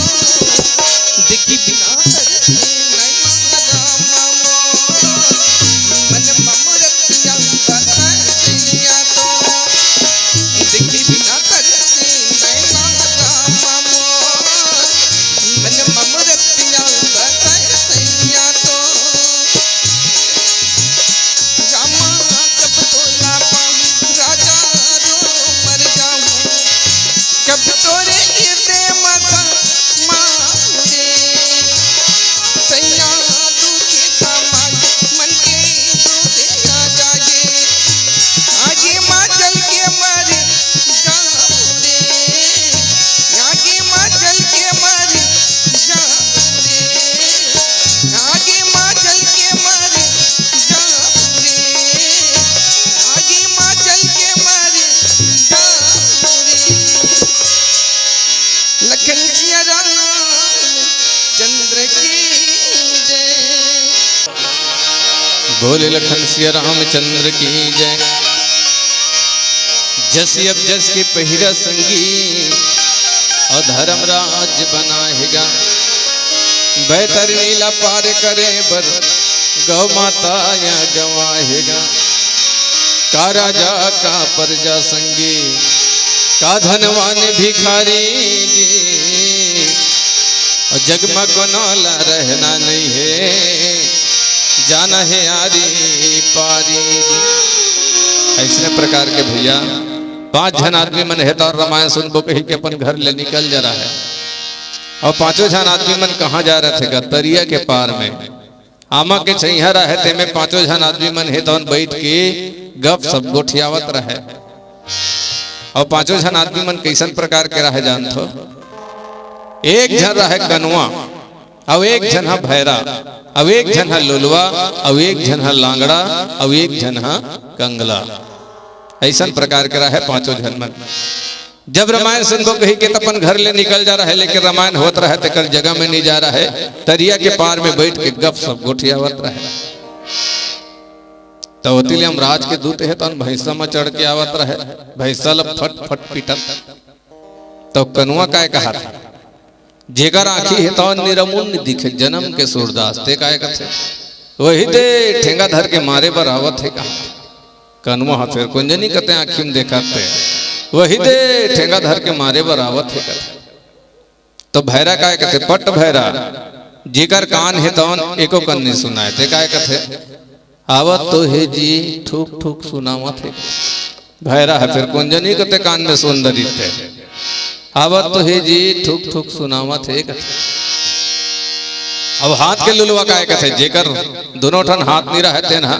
बोले लखन सिया रामचंद्र की जय। जस अब जस के पहिरा संगी और धर्मराज बनाएगा। बेहतर नीला पार करे बर गौ माता या गवाएगा। का राजा का प्रजा संगी का धनवान भिखारी जी। और जग में कोनोला रहना नहीं है जाना है आरी पारी। ऐसे प्रकार के भैया 5 जन आदमी मन है तो और रामायण सुनबो कही के अपन घर ले निकल जा रहा है। और 5 जन आदमी मन कहाँ जा रहे थे? गतरिया के पार में आमा के छैया रहे थे में 5 जन आदमी मन है तो बैठ के गप सब गोठियावत रहे। और 5 जन आदमी मन कैसन प्रकार के रहे जानथो? एक जन रहे कनुआ, अब एक जन है भैरा, अब एक जन है लुलवा, अब एक जन है लांगड़ा, अब एक जन है कंगला। ऐसा प्रकार के रहे 5 जन मन। जब रामायण सुनको कही के तपन घर ले निकल जा रहा है, लेकिन रामायण होत रहा है तो कल जगह में नहीं जा रहा है। तरिया के पार में बैठ के गप सब गोठियावत रहे। तो होती हम राज के दूत है तो भैंसा में चढ़ के आवत रहे। भैंसा लब फट फट पीटत। तो कनुआ काय कहा था? जेकर आंखी है तो निरमुन दिखे जन्म के सूरदास ते काय कथे वही दे ठेंगा धर के मारे बर आवत है। कहा कनुआ फिर कुंजनी कते आंखी में देखाते वही दे ठेंगा धर के मारे बर आवत है। तो भैरा काय कथे? पट भैरा जेकर कान है तो एको कन नहीं सुनाए ते काय कथे? आवत तो है जी ठुक ठुक सुनावत है। भैरा है फिर कुंजनी कते कान में सुंदरी थे। आवत तो है जी ठुक ठुक सुनावत है। अब हाथ के लुलवा काय कथे? जेकर दोनों ठन हाथ नहीं रहते ना।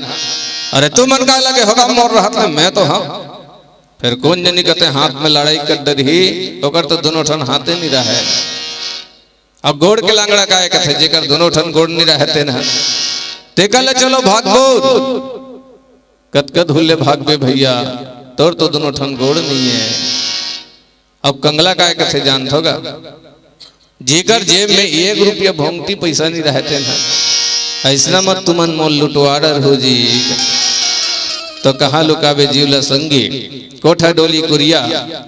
अरे तू मन का लगे होगा मोर रहा था मैं तो हाँ। फिर कौन जनी कहते हाथ में लड़ाई कर डरी ओकर तो दोनों ठन हाथे नहीं रहे। अब गोड़ के लांगड़ा काय कथे? जेकर दोनों ठन गोड़ नहीं रहते ना। तेकल चलो भागबो कतकत हुल्ले भागबे भैया तोर तो दोनों ठन गोड़ नहीं है। अब कंगला काय कथे जानत होगा? जेकर जेब में 1 रुपया भोंगती पैसा नहीं रहते ना। ऐसा मत तुमन मोल लुटवाड़र हो जी। तो कहाँ लुकावे जीवला संगी कोठा डोली कुरिया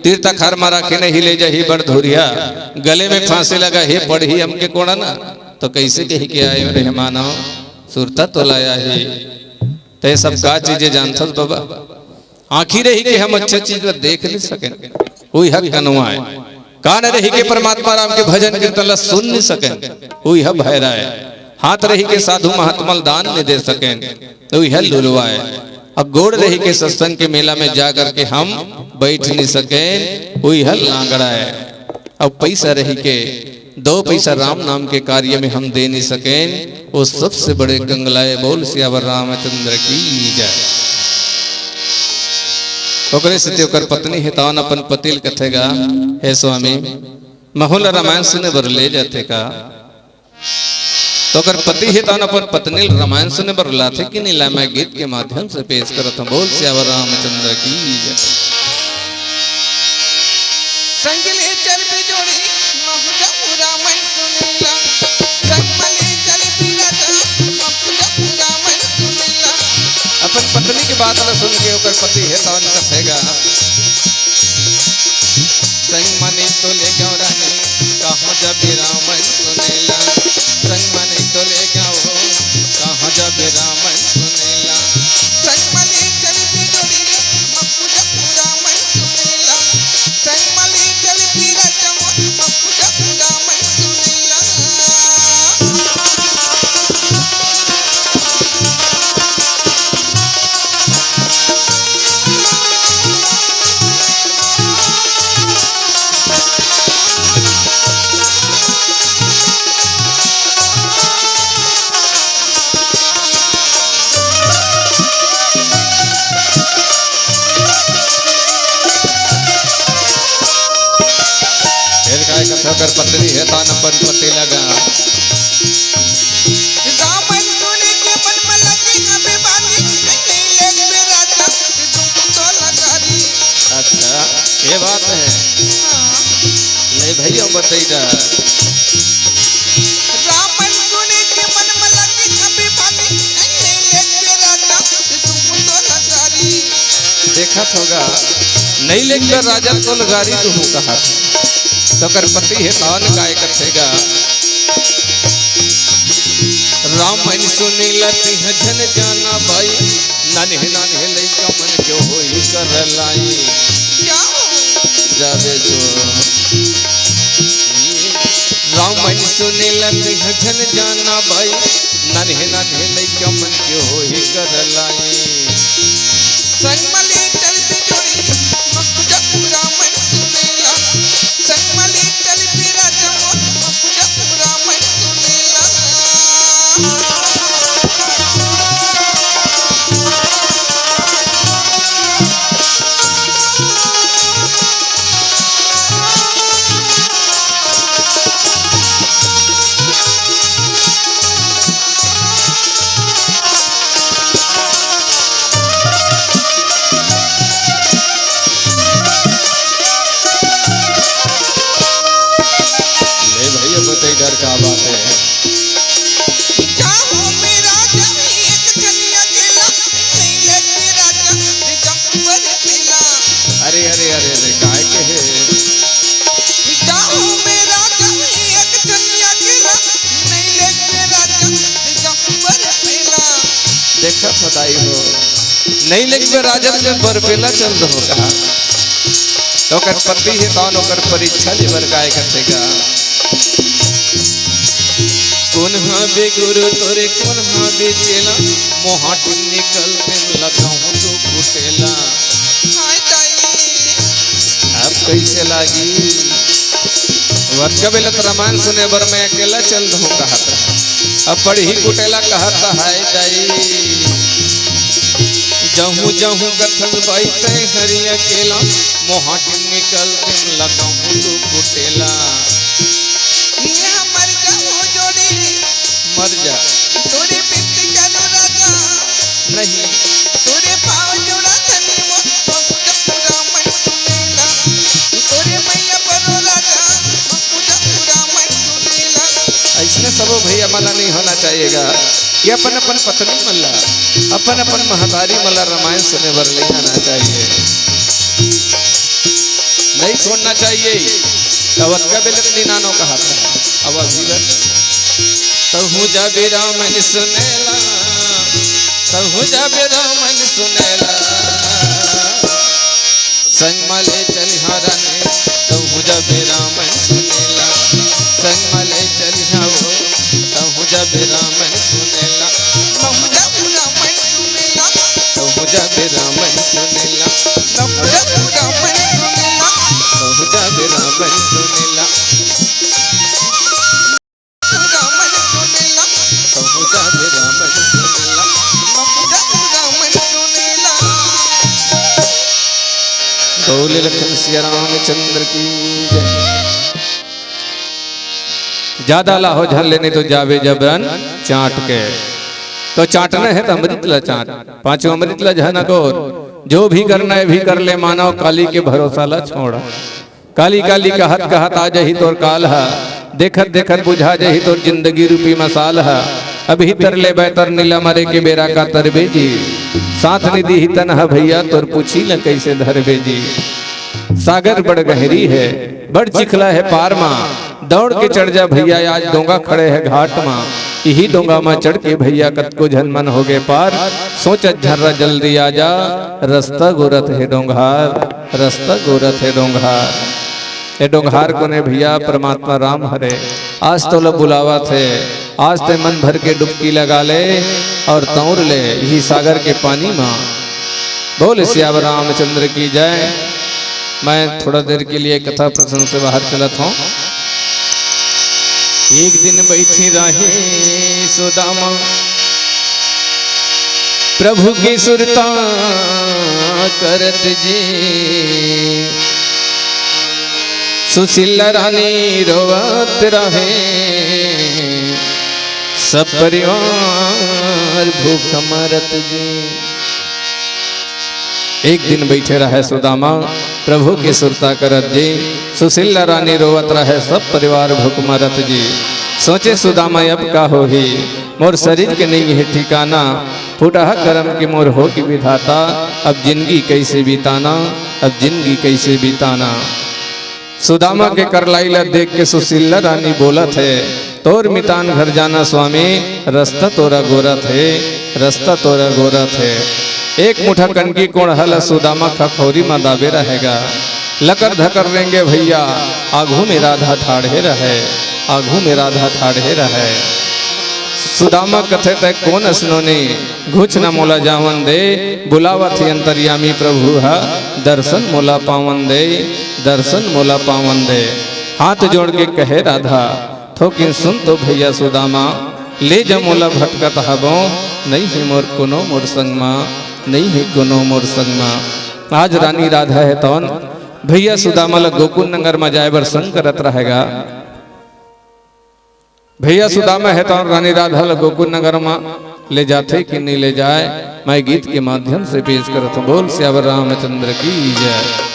तीर्था खार मारा के नहीं ले जा ही बड़ धुरिया। गले में फांसी लगा हे पढ़ी हमके कोड़ा ना। तो कैसे कही के आए रे मानो सुरता तो लाया है। ते सब का चीजें जानथस बाबा? आँखी रही के हम अच्छे चीज देख नहीं सके वही हक कनुआ है। कान रही के परमात्मा राम के भजन कीर्तन सुन नहीं सके वही है भैरा है। हाथ रही के साधु महात्मा दान नहीं दे सके वही है लुलवा है। अब गोड़ रही के सत्संग के मेला में जा करके हम बैठ नहीं सके वही है लांगड़ा है। अब पैसा रही के 2 पैसा राम नाम के कार्य में हम दे नहीं सके वो सबसे बड़े कंगलाए। बोल सियावर रामचंद्र की जय। ओकरे से ओकर पत्नी है तवन अपन पतिल कथेगा हे स्वामी महुल रामायण सुने बर ले जाते का। तो अगर पति है तवन अपन पत्नी रामायण सुने बर लाथे कि नहीं ला? मैं गीत के माध्यम से पेश करत हूं। बोल सियावर रामचंद्र की जय। संगले चल बिजोड़ी महुजा रामायण सुनेला। संगले चल बिराजा महुजा रामायण सुनेला। अपन पत्नी की बात न सुन के ओकर पति है तवन कथेगा संग मने तो ले गयो रानी कहां जब रामायण सुनेला। संग मने तो ले गयो कहां जब रामायण सुनेला। संगले चल बिजोड़ी महुजा रामायण सुनेला। संगले चल बिराजा महुजा रामायण सुनेला। ओकर पत्नी है तान अपन पति लगा रामायण सुने के मन में लगी अबे बानी नहीं ले बिराजा तुमको तो लगारी। अच्छा ये बात है नहीं भैया बताइए। रामायण सुने के मन में लगी अबे बानी नहीं ले बिराजा देखा होगा नहीं लेकर राजा को गारी दुहू कहा तो कर पति है कौन गाय कथेगा रामायण सुने लती है झन जाना भाई नाने नाने लइका मन क्यों होई कर लाई जावे जो रामायण सुने लती है झन जाना भाई नाने नाने लइका मन क्यों होई कर लाई संगमली चलती जोड़ी मकुजा रामायण सुनेला संगमली चलती राजा मकुजा रामायण सुनेला डर का बात है जाऊं मेरा जमी एक कन्या केला नहीं लेके राजा दिगंबर पीला अरे अरे अरे अरे काय के है जाऊं मेरा जमी एक कन्या केला नहीं लेके राजा दिगंबर पीला देखा फदाई हो नहीं लेके राजा जब बरपेला चल दो कहा तो कर पति है कौन होकर परीक्षा लेवर काय करेगा कौन बे गुरु तोरे कौन बे चेला मोहाट निकल दिन लगाऊं तो कुटेला हाय ताई अब कैसे लागी वर्षा बेलत रामायण सुने बर मैं अकेला चल दो कहा था अब पढ़ी कुटेला कहता है दाई जहूं जहूं कथन बाई तय हरि अकेला मोहाट निकल दिन लगाऊं तो कुटेला मर जाऊं जोड़ी मर जा तोरे पित्ती करो राजा नहीं तोरे पाव जोड़ा धनी मो रामायण सुनेला तोरे मैया बनो राजा रामायण सुनेला ऐसने सब भैया मला नहीं होना चाहिएगा कि अपन अपन पत्नी मल्ला अपन अपन महतारी मल्ला रामायण सुने बर ले आना चाहिए नहीं छोड़ना चाहिए तब का बेलत निनानो कहा था अब अभी तहु जाबे रामायण सुनेला तहु जाबे रामायण सुनेला संग मले चलिहारा ने तहु जाबे रामायण सुनेला संग मले चलिहाओ तहु जाबे रामायण सुनेला ममुजा रामायण सुनेला तहु जाबे रामायण सुनेला ममुजा रामायण सुनेला तहु जाबे रामायण सुनेला रामायण सुनेला तहु जाबे रामायण सुनेला ममुजा रामायण सुनेला बोले लखन सिया रामचंद्र की जय। ज्यादा लाहो झल लेने तो जावे जबरन चाट के तो चाटना है तो अमृत ला चाट पांचों अमृत ला झना गोर जो भी करना है भी कर ले मानव काली के भरोसा ला छोड़ा काली काली कहत आ जही तोर काल है देखत देखत बुझा जही तोर जिंदगी रूपी मसाल है अभी तर ले बैतर नीला मरे के बेरा का तरबे जी साथ निधि ही तन है भैया तोर पूछी न कैसे धरबे जी सागर बड़ गहरी है बड़ चिखला है पार माँ दौड़ के चढ़ जा भैया आज डोंगा खड़े है घाट माँ यही डोंगा में चढ़ के भैया कत को झनमन हो गए पार सोचत झर्रा जल्दी आ जा रास्ता गोरत है डोंगार रास्ता गोरत है डोंगार ये डोंगार को ने भैया परमात्मा राम हरे आज तो लो बुलावा थे आज ते मन भर के डुबकी लगा ले और तौर ले यही सागर के पानी माँ बोल श्याम रामचंद्र की जय। मैं थोड़ा देर के लिए कथा प्रसंग से बाहर चलत हूँ। एक दिन बैठी रहे सुदामा प्रभु की सुरता करत जी सुशीला रानी रोवत रहे सब परिवार भूख मरत जी। एक दिन बैठे रहे सुदामा प्रभु की सुरता करत जी सुशीला रानी रोवत रहे सब परिवार भूख मरत जी। सोचे सुदामा अब का हो ही मोर शरीर के नहीं है ठिकाना फूटा करम के मोर हो की विधाता, अब जिंदगी कैसे बिताना, अब जिंदगी कैसे बिताना। सुदामा के करलाइला देख के सुशीला रानी बोलत है, तोर मितान घर जाना स्वामी, रास्ता तोरा गोरा थे, रास्ता तोरा गोरा थे। एक मुठा कनकी कोण हल सुदामा खखौरी में दाबे रहेगा, लकर धकर रेंगे भैया, आघू में राधा ठाढ़े रहे, आघू में राधा ठाढ़े रहे। सुदामा कथे तय कौन असनोनी, घुच न मोला जावन दे, बुलावा थी अंतर्यामी प्रभु हा, दर्शन मोला पावन दे, दर्शन मोला पावन दे। हाथ जोड़ के कहे राधा, थोकिन सुन तो भैया सुदामा, ले जा मोला भटकत हबो, नहीं है मोर कोनो मोर संगमा, नहीं है कोनो मोर संगमा। आज रानी राधा है तौन भैया सुदामा ला गोकुल नगर में जाए बर संग करत रहेगा। भैया सुदामा है तो रानी राधा ला गोकुल नगर में ले जाते कि नहीं ले जाए, मैं गीत के माध्यम से पेश करता हूं। बोल श्यावर रामचंद्र की जय।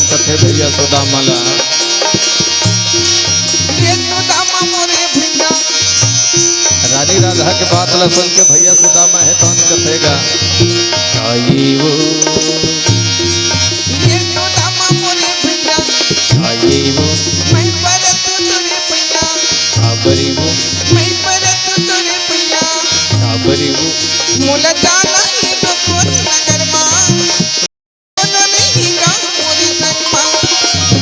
कथे भैया सुदामा ला, ये सुदामा मोरे भैया, रानी राधा के बात ला सुन के भैया सुदामा है तो कथेगा, आई वो ये सुदामा मोरे भैया, आई वो मैं परत तुरे भैया, काबरी वो मैं परत तुरे भैया, काबरी वो मोला जाना ही गोकुल नगर मां, कोनो नहीं गा मोरे संग मां,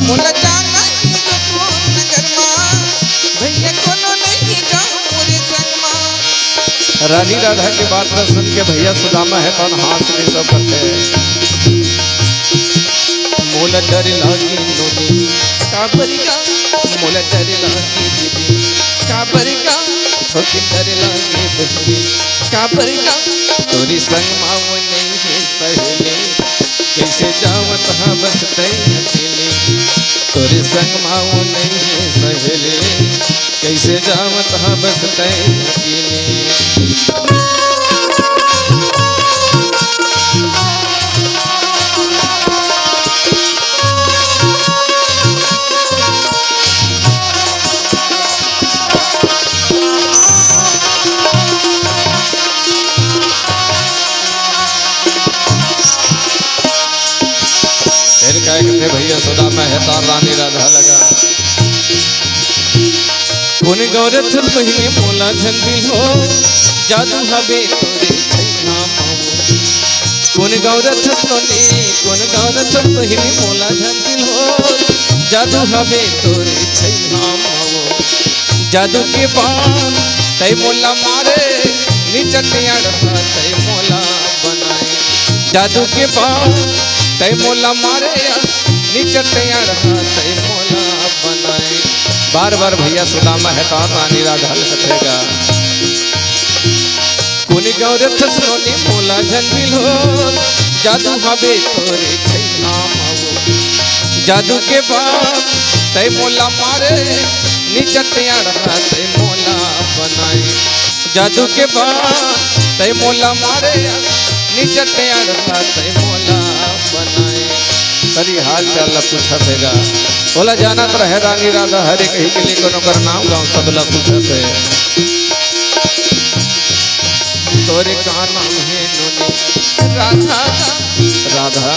मोला जाना ही गोकुल नगर मां, भैया कोनो नहीं गा मोरे संग मां। रानी राधा के बात ला सुन के भैया सुदामा है तो हाथ में सब करते, मोला डर लागी नोनी, काबरी गा मोला डर लागी दीदी, काबरी गा छोटी डर लागी बहनी, काबरी गा तोरी संग माओ नहीं है पहले, कैसे जावत हाँ बस तई अकेले, तोरे संग माओ नहीं है पहले, कैसे जावत हाँ बस तई अकेले। भैया सुदामा है तार रानी राधा लगा, कौन गौरथ बहिनी मोला झंडिल हो, जादू हबे तोरे छैना माओ, कौन गौरथ सोने, कौन गौरथ बहिनी मोला झंडिल हो, जादू हबे तोरे छैना माओ, जादू के बाण तय मोला मारे, निचटिया तय मोला बनाए, जादू के बाण तय मोला मारे, निचटिया तय मोला बनाए। बार बार भैया सुदामा है तो रानी राधा कथेगा, कुनी गौरथ सोनी मोला झंडिल हो, जादू हबे तोरे छैना माओ, जादू के बाप तय मोला मारे, निचटिया तय मोला बनाए, जादू के बाप तय मोला मारे, निचटिया तय मोला बनाए। सरी हाल चाल पूछतेगा, बोला जाना तो रहे रानी राधा हरे कहीं के लिए कोनो कर नाम गाँव सब ला पूछते, तोरे का नाम है नोनी, राधा राधा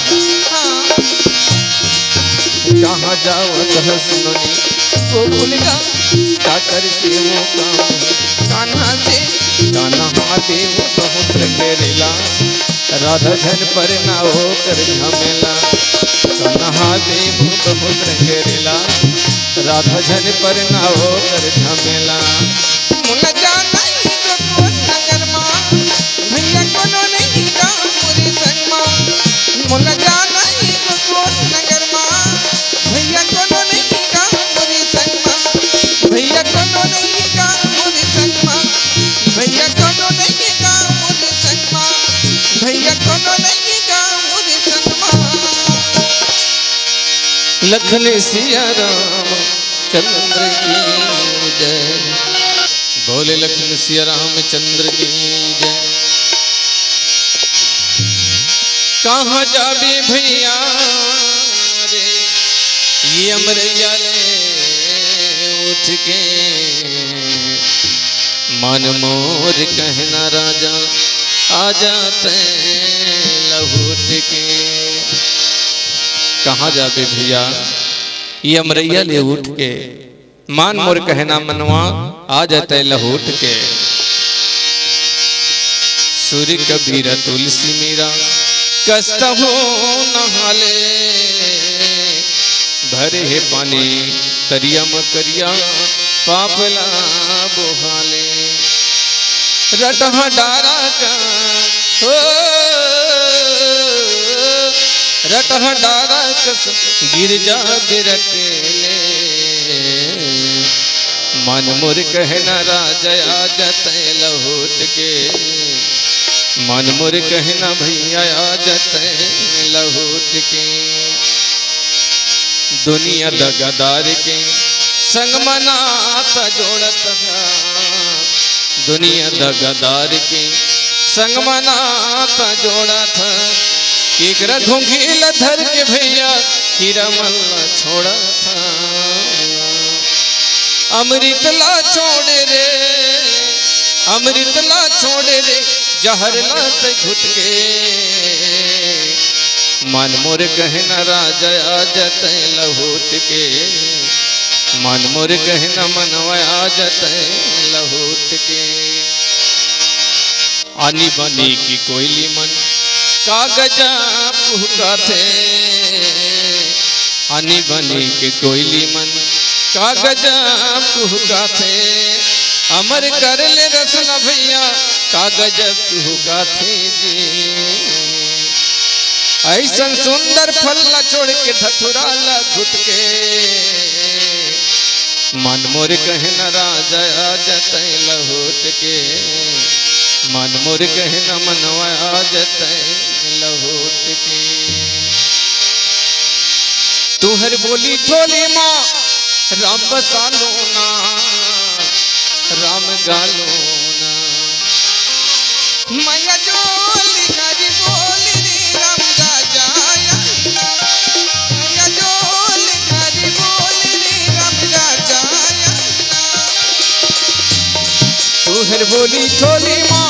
हाँ कहाँ जाओ कहस नोनी, वो भूल गा का कर से वो काम, कान्हा से कान्हा देव बहुत घेरेला, राधा झन पर ना हो कर झमेला, कान्हा देव बहुत घेरेला, राधा झन पर ना हो कर झमेला। मुला जाना ही गोकुल नगर मां, भैया कोनो नहीं गा मोरे संग मां, लखन सिया राम चंद्र की जय। बोले लखन सिया राम चंद्र की जय। कहाँ जाबे भैया रे ये अमरैया ले उठ के, मन मोर कहना राजा आ जाते लहुट के। कहाँ जाबे भैया ये अमरैया ले उठ के, मान मोर कहना मनवा आ जाते लहुट के। सूर्य कबीरा तुलसी मीरा कष्ट हो नहाले, भरे है पानी तरिया मकरिया पापला बुहाले। रटहा डारा का हो रटहा डारा कस गिरजा बिरटेले, मन मोर कहना राजा आ जाते लहुट के, मन मोर कहना भैया आ जाते लहुट के। दुनिया दगादार के संग मनाता जोड़त था, दुनिया दगादार के संग मनाता जोड़ा था। केकरा घुंघील धर के भैया हीरा मल्ला छोड़ा था। अमृत ला छोड़े रे अमृत ला छोड़े रे जहर लात घुट के, मन मोर कहना राजा आ जाते लहुट के, मन मोर कहना मनवा आ जाते लहुट के। आनी बनी की कोयली मन कागजा पुहका थे, आनी बनी के कोयली मन कागजा पुहका थे। अमर कर ले रसना भैया कागज पुहका थे जी। ऐसा सुंदर फल ला छोड़ के धतुरा ला घुट के, मन मोर कहना राजा आ जाते लहुट के, मन मोर कहना मनवा आ जाते लहुट के। तुहर बोली ठोली माँ राम बसालो ना, राम गालो ना। मैया जोली करी बोली रे राम राजा आया ना, मैया जोली करी बोली रे राम राजा आया ना। तुहर बोली ठोली माँ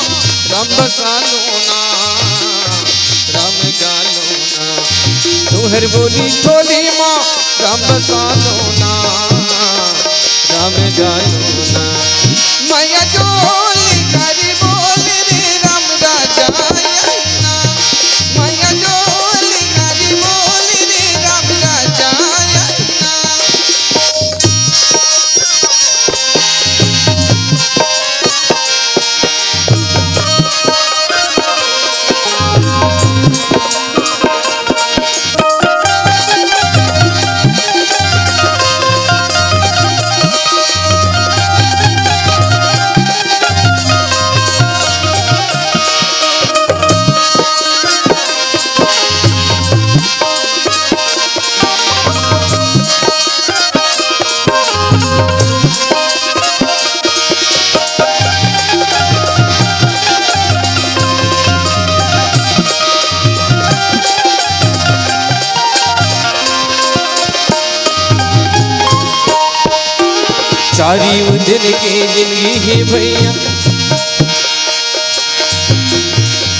राम बसालो ना, राम गालो ना। तुहर बोली ठोली माँ राम बसालो ना, राम गालो ना। मैया जोली करी बोली रे राम राजा आया ना, मैया जोली करी बोली रे राम राजा आया ना। चारी दिन की जिंदगी है भैया,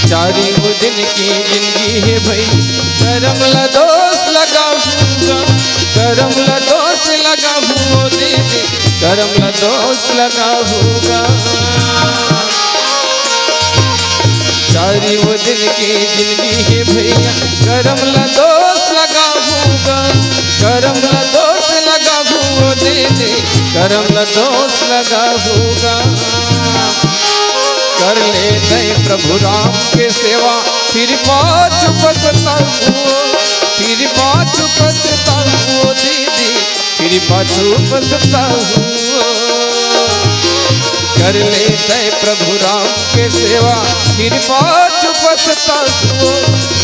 चारी दिन की जिंदगी है भाई। करम ला दोष लगाऊंगा, करम ला दोष लगाऊंगा दीदी, करम ला दोष लगाऊंगा। चारी दिन की जिंदगी है भैया, करम ला दोष लगाऊंगा, करम ला दोष लगाऊंगा दीदी, करम ला दोष लगाऊंगा। कर लेते प्रभु राम के सेवा, फिर पाँच पछताऊं, फिर पाँच पछताऊं दीदी, फिर पाछू पछताऊं। कर लेते प्रभु राम के सेवा, फिर पाँच पछताऊं,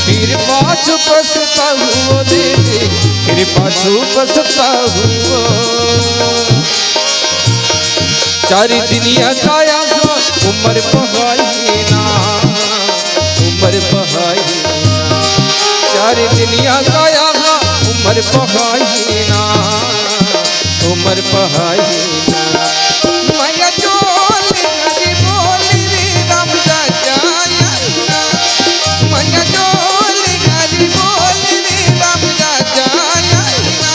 फिर पाँच पछताऊं दीदी, फिर पाछू पछताऊ चारी दुनिया काया उम्र पहाई ना उम्र पहाई चारी दुनिया काया उम्र पहाई ना उम्र पहाई ना मैया चोल हरी बोली रे राम राजा आईना मैया चोल हरी बोली रे राम राजा आईना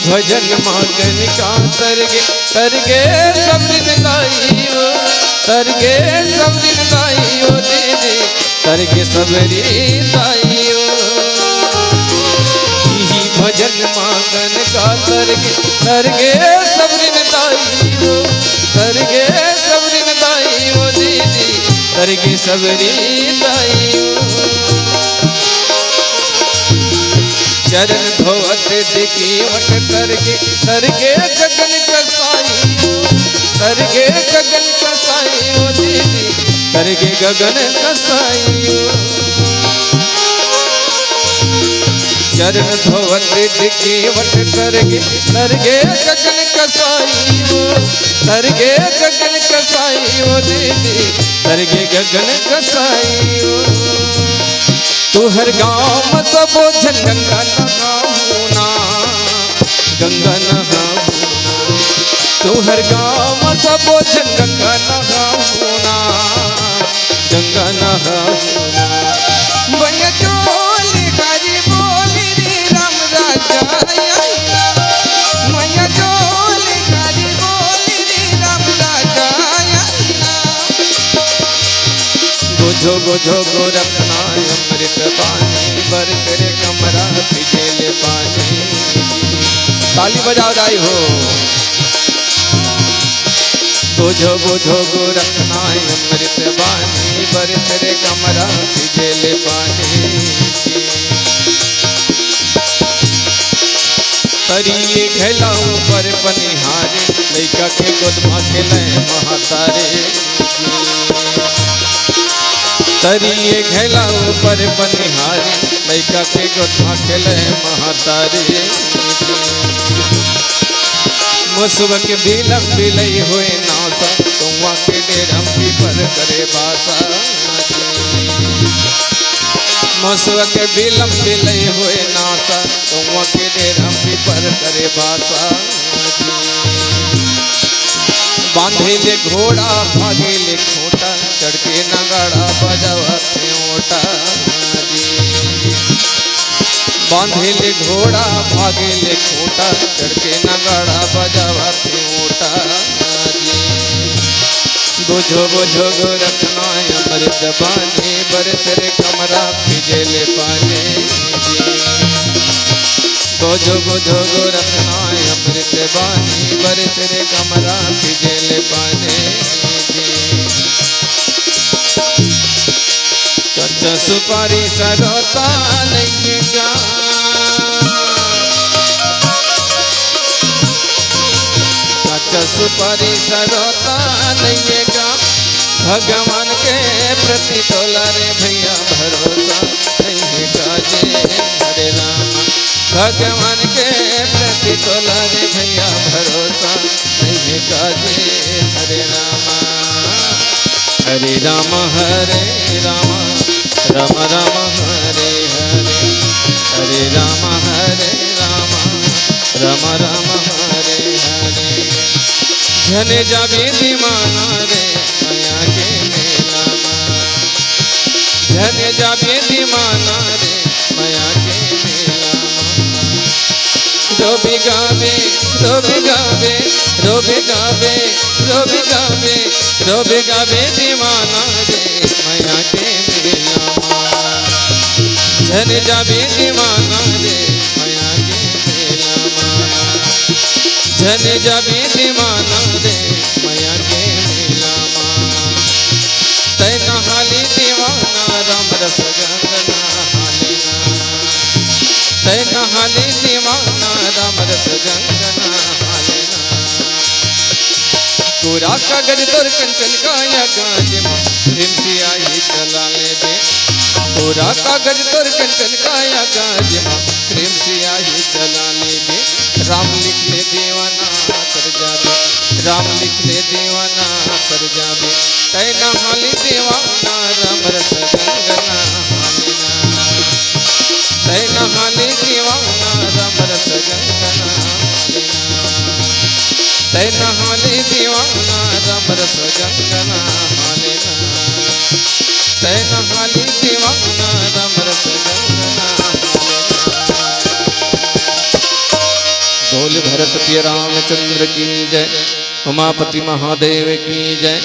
भजन मगन का तरगे तरगे सब दिन गाइयो तरगे सब दिन गाइयो दीदी तरगे सबरी गाइयो यही भजन मगन का तरगे तरगे सब दिन गाइयो तरगे सब दिन गाइयो दीदी तरगे सबरी गाइयो चरण धोवत दिखी वट करके तरगे गगन कसाई तरगे गगन कसाई ओ दीदी तरगे गगन कसाई चरण धोवत दिखी वट करके तरगे गगन कसाई तरगे गगन कसाई ओ दीदी तरगे गगन कसाई तू हर गाँव में सबो झन गंगा नहाऊना गंगा नहाऊना तू हर गाँव में सबो झन गंगा नहाऊना गंगा नहाऊना मैया चोल हरी बोली रे राम राजा आईना मैया चोल हरी बोली रे राम राजा आईना गोझो गोझो गोरखना अमृत पानी बरसरे कमरा पिजेले पानी ताली बजाओ दाई हो गोझो गोझो गोरखना अमृत पानी बरसरे कमरा पिजेले पानी तरिए खेलाऊ पर पनिहारे लैका के गोदमा खेले महातारे तरिए खेलाऊ पर बनिहारी लैका के गोठा खेले महातारी मुसब के बिलम बिलई हुए नासा तुआ के डेरम पीपर करे बासा मुसब के बिलम बिलई हुए नासा तुआ के डेरम पीपर करे बासा बांधे ले घोड़ा भागे ले खोटा चढ़ के नगाड़ा बजावते ओटा बांधे ले घोड़ा भागे ले खोटा चढ़ के नगाड़ा बजावते ओटा बोझो बोझो गो रखना अमृत बानी बरसरे कमरा फिजेले पानी बोझो बोझो गो रखना अमृत बानी बरसरे कमरा फिजेले पानी कच्चा सुपारी सरोता नहीं का कच्चा सुपारी सरोता नहीं का भगवान के प्रति तोला रे भैया भरोसा नहीं का जे हरे राम भगवान के प्रति तोला रे भैया भरोसा नहीं का जे हरे राम हरे राम राम राम हरे हरे हरे राम राम राम हरे हरे झने जाबे दीवाना रे माया के मेला झने जाबे दीवाना रे माया के मेला रोबी गावे रोबी गावे रोबी गावे रोबी गावे रोबी गावे दीवाना रे माया के मेला झने जाबे दीवाना रे माया के मेला जन जबी दीवाना रे माया के मेला माँ तय नहाली दीवाना राम रस गंग नहालेना तय नहाली दीवाना राम रस गंग नहालेना कोरा कागज तोर कंचन काया गाज माँ प्रेम से आई चला ले दे कोरा कागज तोर कंचन काया गाज माँ प्रेम से आई चला ले दे राम लिख ले दीवाना कर जावे राम लिख ले दीवाना कर जावे तय नहाली दीवाना राम रस गंग नहालेना तय नहाली दीवाना राम रस गंग नहालेना तय नहाली दीवाना राम रस गंग नहालेना तय नहाली दीवाना राम रस गंग नहालेना। बोल भरत प्रिय रामचंद्र की जय, उमापति महादेव की जय।